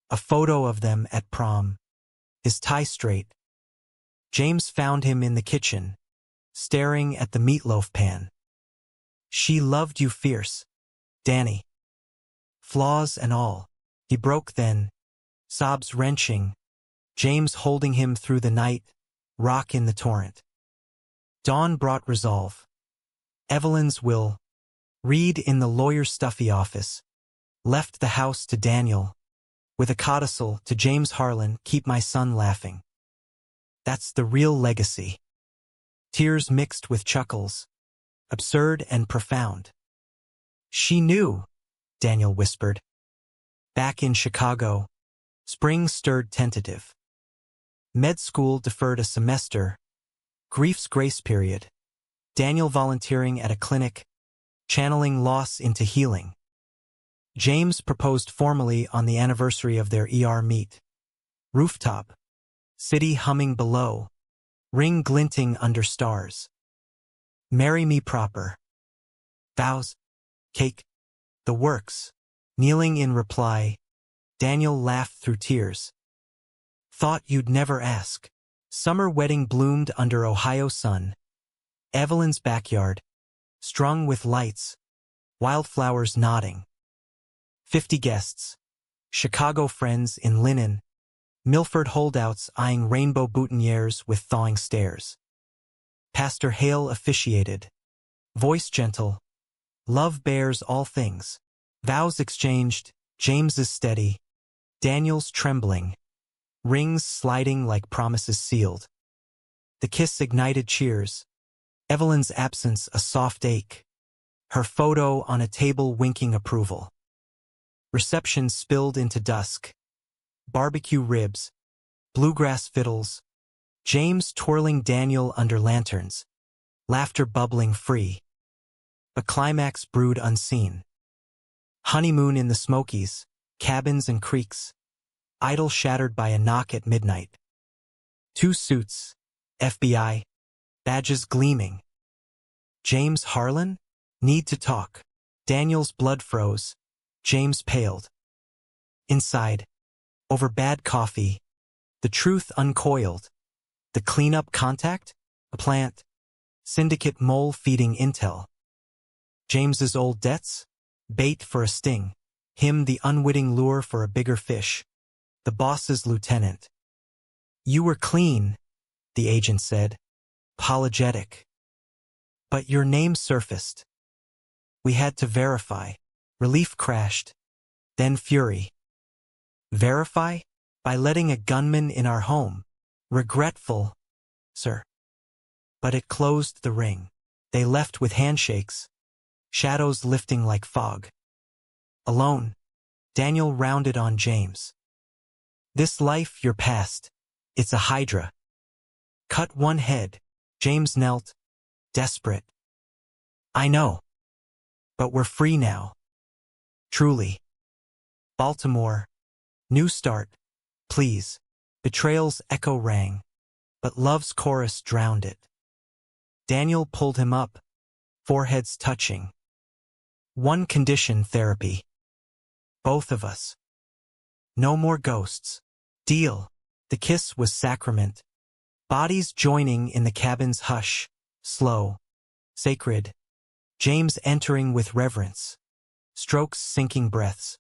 a photo of them at prom, his tie straight. James found him in the kitchen, staring at the meatloaf pan. She loved you fierce, Danny. Flaws and all. He broke then, sobs wrenching, James holding him through the night, rock in the torrent. Dawn brought resolve. Evelyn's will, Reed in the lawyer's stuffy office, left the house to Daniel, with a codicil to James Harlan, keep my son laughing. That's the real legacy. Tears mixed with chuckles, absurd and profound. She knew, Daniel whispered. Back in Chicago, spring stirred tentative. Med school deferred a semester, grief's grace period. Daniel volunteering at a clinic, channeling loss into healing. James proposed formally on the anniversary of their ER meet. Rooftop. City humming below. Ring glinting under stars. Marry me proper. Vows. Cake. The works. Kneeling in reply. Daniel laughed through tears. Thought you'd never ask. Summer wedding bloomed under Ohio sun. Evelyn's backyard. Strung with lights. Wildflowers nodding. 50 guests. Chicago friends in linen. Milford holdouts eyeing rainbow boutonnieres with thawing stares. Pastor Hale officiated. Voice gentle. Love bears all things. Vows exchanged. James's steady. Daniel's trembling. Rings sliding like promises sealed. The kiss ignited cheers. Evelyn's absence a soft ache. Her photo on a table winking approval. Reception spilled into dusk. Barbecue ribs. Bluegrass fiddles. James twirling Daniel under lanterns. Laughter bubbling free. A climax brewed unseen. Honeymoon in the Smokies. Cabins and creeks. Idol shattered by a knock at midnight. 2 suits. FBI. Badges gleaming. James Harlan? Need to talk. Daniel's blood froze. James paled. Inside. Over bad coffee. The truth uncoiled. The cleanup contact? A plant. Syndicate mole feeding intel. James's old debts? Bait for a sting. Him the unwitting lure for a bigger fish. The boss's lieutenant. You were clean, the agent said. Apologetic. But your name surfaced. We had to verify. Relief crashed. Then fury. Verify? By letting a gunman in our home. Regretful, sir. But it closed the ring. They left with handshakes. Shadows lifting like fog. Alone, Daniel rounded on James. This life you're past. It's a hydra. Cut one head. James knelt. Desperate. I know. But we're free now. Truly. Baltimore. New start. Please. Betrayal's echo rang. But love's chorus drowned it. Daniel pulled him up. Foreheads touching. One condition therapy. Both of us. No more ghosts. Deal. The kiss was sacrament. Bodies joining in the cabin's hush. Slow. Sacred. James entering with reverence. Strokes sinking breaths.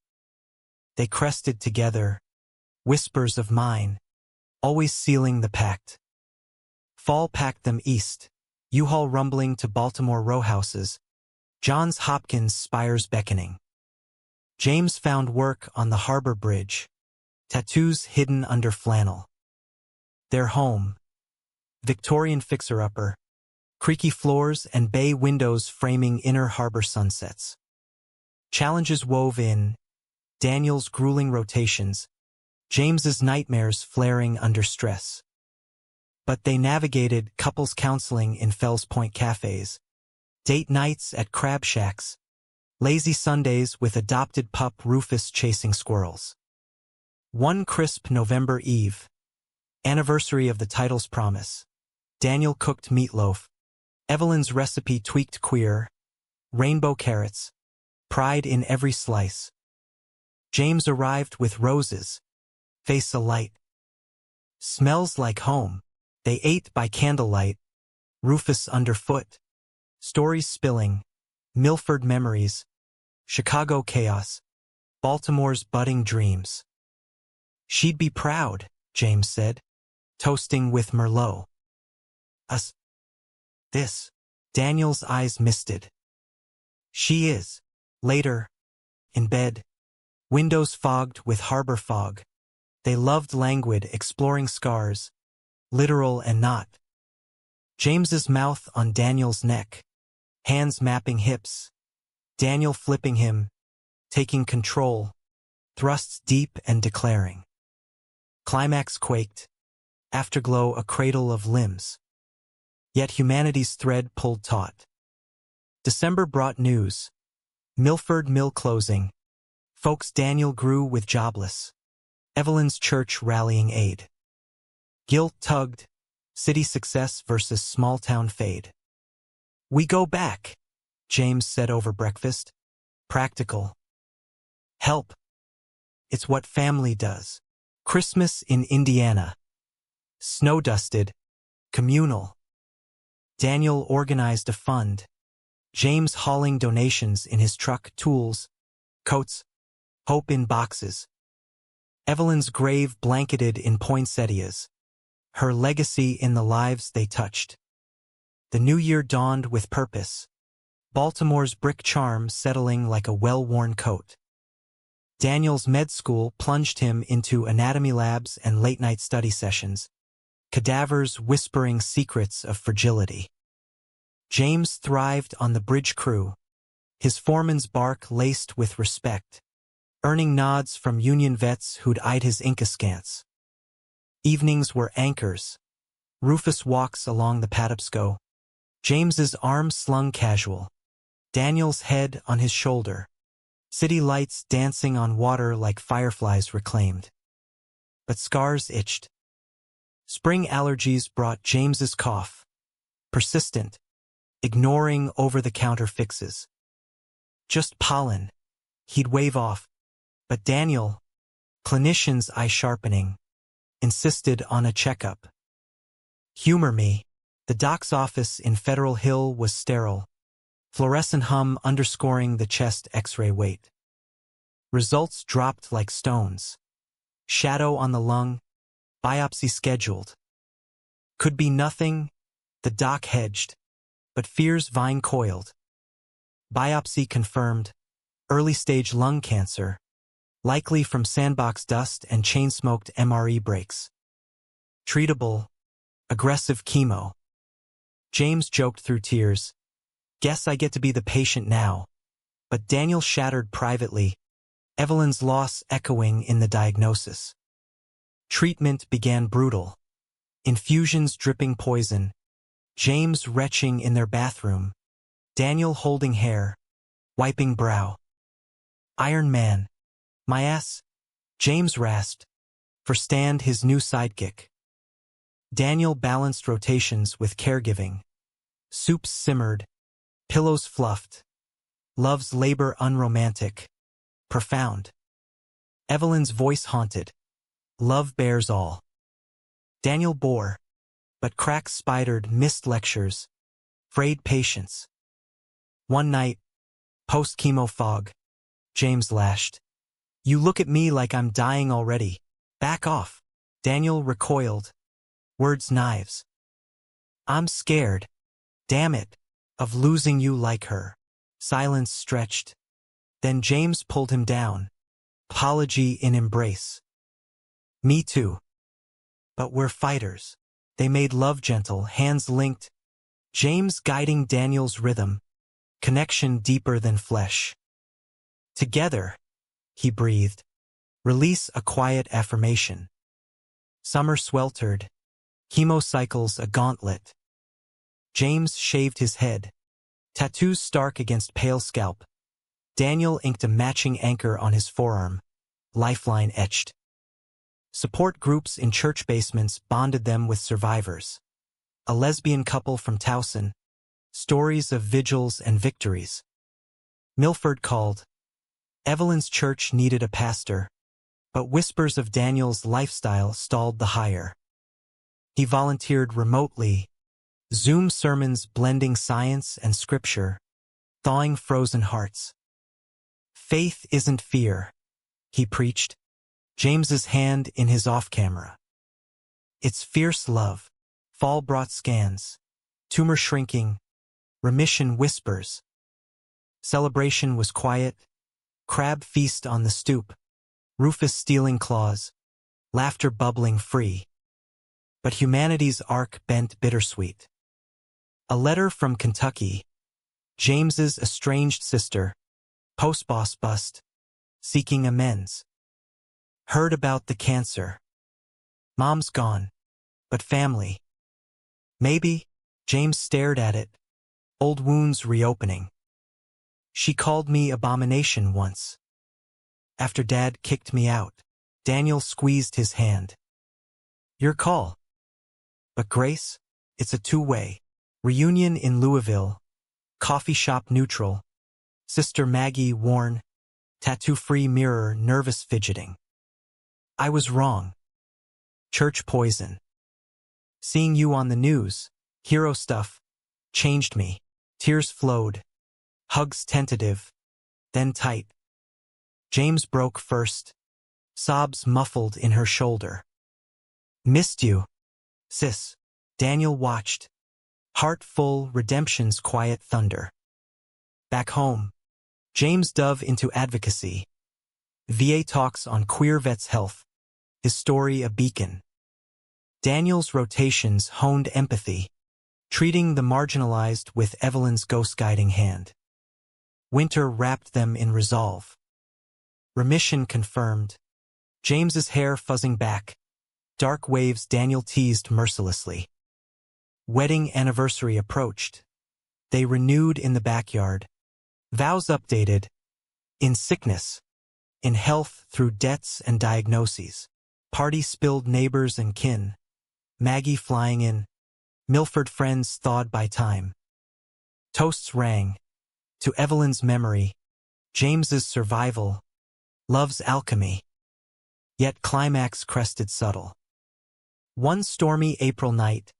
They crested together. Whispers of mine. Always sealing the pact. Fall packed them east. U-Haul rumbling to Baltimore row houses. Johns Hopkins spires beckoning. James found work on the harbor bridge. Tattoos hidden under flannel. Their home. Victorian fixer-upper. Creaky floors and bay windows framing inner harbor sunsets. Challenges wove in. Daniel's grueling rotations. James's nightmares flaring under stress. But they navigated couples counseling in Fells Point cafes. Date nights at crab shacks. Lazy Sundays with adopted pup Rufus chasing squirrels. One crisp November eve. Anniversary of the title's promise. Daniel cooked meatloaf. Evelyn's recipe tweaked queer. Rainbow carrots. Pride in every slice. James arrived with roses. Face alight. Smells like home. They ate by candlelight. Rufus underfoot. Stories spilling. Milford memories. Chicago chaos. Baltimore's budding dreams. She'd be proud, James said, toasting with Merlot. Us. This. Daniel's eyes misted. She is. Later. In bed. Windows fogged with harbor fog. They loved languid, exploring scars. Literal and not. James's mouth on Daniel's neck. Hands mapping hips. Daniel flipping him. Taking control. Thrusts deep and declaring. Climax quaked. Afterglow a cradle of limbs. Yet humanity's thread pulled taut. December brought news. Milford mill closing. Folks Daniel grew with jobless. Evelyn's church rallying aid. Guilt tugged, city success versus small-town fade. We go back, James said over breakfast. Practical. Help. It's what family does. Christmas in Indiana. Snow-dusted. Communal. Daniel organized a fund. James hauling donations in his truck, tools, coats, hope in boxes. Evelyn's grave blanketed in poinsettias. Her legacy in the lives they touched. The new year dawned with purpose. Baltimore's brick charm settling like a well-worn coat. Daniel's med school plunged him into anatomy labs and late-night study sessions, cadavers whispering secrets of fragility. James thrived on the bridge crew, his foreman's bark laced with respect, earning nods from Union vets who'd eyed his ink askance. Evenings were anchors. Rufus walks along the Patapsco. James's arm slung casual. Daniel's head on his shoulder. City lights dancing on water like fireflies reclaimed. But scars itched. Spring allergies brought James's cough. Persistent, ignoring over-the-counter fixes. Just pollen. He'd wave off. But Daniel, clinician's eye-sharpening, insisted on a checkup. Humor me. The doc's office in Federal Hill was sterile. Fluorescent hum underscoring the chest X-ray weight. Results dropped like stones. Shadow on the lung. Biopsy scheduled. Could be nothing, the doc hedged, but fears vine-coiled. Biopsy confirmed. Early-stage lung cancer. Likely from sandbox dust and chain-smoked MRE breaks. Treatable. Aggressive chemo. James joked through tears. Guess I get to be the patient now. But Daniel shattered privately, Evelyn's loss echoing in the diagnosis. Treatment began brutal. Infusions dripping poison. James retching in their bathroom. Daniel holding hair. Wiping brow. Iron Man. My ass. James rasped. For Stand, his new sidekick. Daniel balanced rotations with caregiving. Soups simmered. Pillows fluffed. Love's labor unromantic. Profound. Evelyn's voice haunted. Love bears all. Daniel bore. But cracks spidered missed lectures. Frayed patience. One night, post-chemo fog. James lashed. You look at me like I'm dying already. Back off. Daniel recoiled. Words knives. I'm scared. Damn it. Of losing you like her. Silence stretched. Then James pulled him down. Apology in embrace. Me too. But we're fighters. They made love gentle, hands linked. James guiding Daniel's rhythm. Connection deeper than flesh. Together, he breathed. Release a quiet affirmation. Summer sweltered. Chemo cycles a gauntlet. James shaved his head. Tattoos stark against pale scalp. Daniel inked a matching anchor on his forearm. Lifeline etched. Support groups in church basements bonded them with survivors. A lesbian couple from Towson. Stories of vigils and victories. Milford called. Evelyn's church needed a pastor, but whispers of Daniel's lifestyle stalled the hire. He volunteered remotely. Zoom sermons blending science and scripture, thawing frozen hearts. Faith isn't fear, he preached, James's hand in his off-camera. It's fierce love. Fall brought scans. Tumor shrinking. Remission whispers. Celebration was quiet. Crab feast on the stoop. Rufus stealing claws. Laughter bubbling free. But humanity's arc bent bittersweet. A letter from Kentucky. James's estranged sister. Postboss bust. Seeking amends. Heard about the cancer. Mom's gone. But family. Maybe. James stared at it. Old wounds reopening. She called me abomination once. After Dad kicked me out. Daniel squeezed his hand. Your call. But Grace, it's a two-way. Reunion in Louisville. Coffee shop neutral. Sister Maggie worn. Tattoo-free mirror nervous fidgeting. I was wrong. Church poison. Seeing you on the news, hero stuff, changed me. Tears flowed. Hugs tentative. Then tight. James broke first. Sobs muffled in her shoulder. Missed you, sis. Daniel watched. Heart full, redemption's quiet thunder. Back home. James dove into Advocacy. VA talks on queer vets' health. His story a beacon. Daniel's rotations honed empathy, treating the marginalized with Evelyn's ghost-guiding hand. Winter wrapped them in resolve. Remission confirmed. James's hair fuzzing back. Dark waves Daniel teased mercilessly. Wedding anniversary approached. They renewed in the backyard. Vows updated. In sickness. In health through debts and diagnoses. Party spilled neighbors and kin. Maggie flying in. Milford friends thawed by time. Toasts rang. To Evelyn's memory. James's survival. Love's alchemy. Yet climax crested subtle. One stormy April night,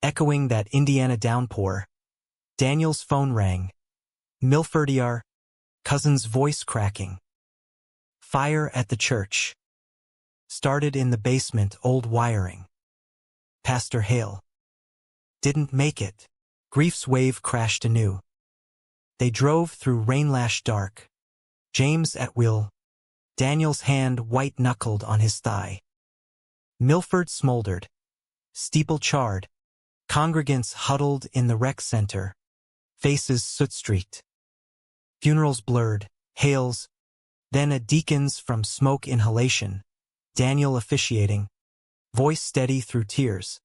echoing that Indiana downpour, Daniel's phone rang. Milford ER, cousin's voice cracking. Fire at the church. Started in the basement, old wiring. Pastor Hale. Didn't make it. Grief's wave crashed anew. They drove through rain-lashed dark. James at wheel. Daniel's hand white-knuckled on his thigh. Milford smoldered. Steeple charred. Congregants huddled in the rec center. Faces soot-streaked. Funerals blurred. Hails. Then a deacon's from smoke inhalation. Daniel officiating. Voice steady through tears.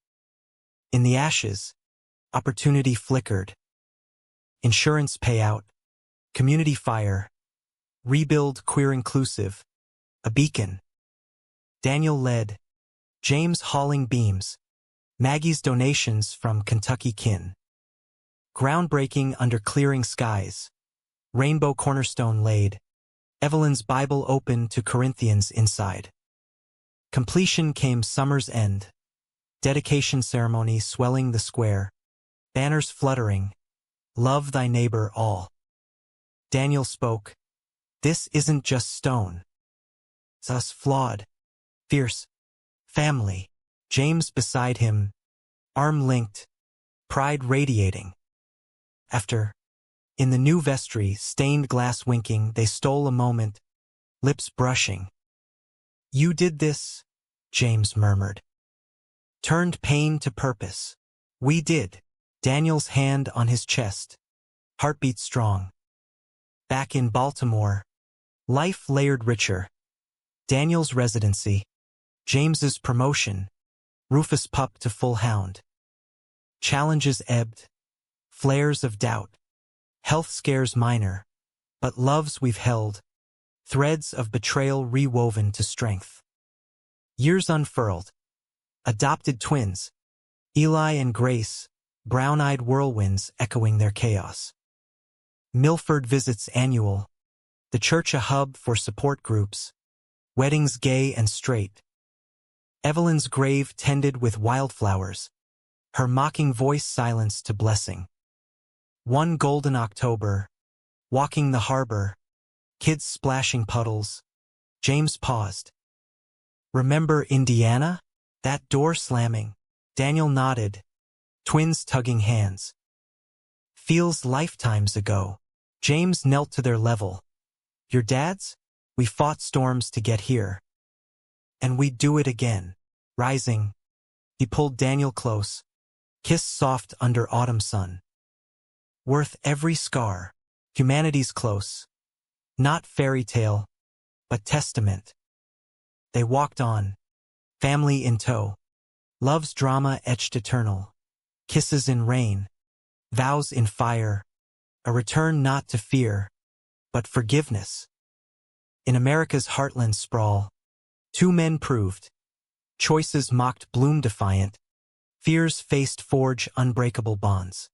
In the ashes. Opportunity flickered. Insurance payout. Community fire. Rebuild queer inclusive. A beacon. Daniel led. James hauling beams. Maggie's donations from Kentucky kin. Groundbreaking under clearing skies. Rainbow cornerstone laid. Evelyn's Bible open to Corinthians inside. Completion came summer's end. Dedication ceremony swelling the square. Banners fluttering. Love thy neighbor all. Daniel spoke. This isn't just stone. It's us flawed. Fierce. Family. James beside him. Arm linked. Pride radiating. After. In the new vestry, stained glass winking, they stole a moment. Lips brushing. You did this, James murmured. Turned pain to purpose. We did. Daniel's hand on his chest. Heartbeat strong. Back in Baltimore. Life layered richer. Daniel's residency. James's promotion. Rufus pup to full hound. Challenges ebbed. Flares of doubt. Health scares minor. But loves we've held. Threads of betrayal rewoven to strength. Years unfurled. Adopted twins. Eli and Grace. Brown-eyed whirlwinds echoing their chaos. Milford visits annual. The church a hub for support groups. Weddings gay and straight. Evelyn's grave tended with wildflowers. Her mocking voice silenced to blessing. One golden October. Walking the harbor. Kids splashing puddles. James paused. Remember Indiana? That door slamming. Daniel nodded. Twins tugging hands. Feels lifetimes ago. James knelt to their level. Your dads? We fought storms to get here. And we'd do it again. Rising. He pulled Daniel close. Kiss soft under autumn sun. Worth every scar. Humanity's close. Not fairy tale, but testament. They walked on. Family in tow. Love's drama etched eternal. Kisses in rain. Vows in fire. A return not to fear, but forgiveness. In America's heartland sprawl. Two men proved. Choices mocked bloom defiant. Fears faced forge unbreakable bonds.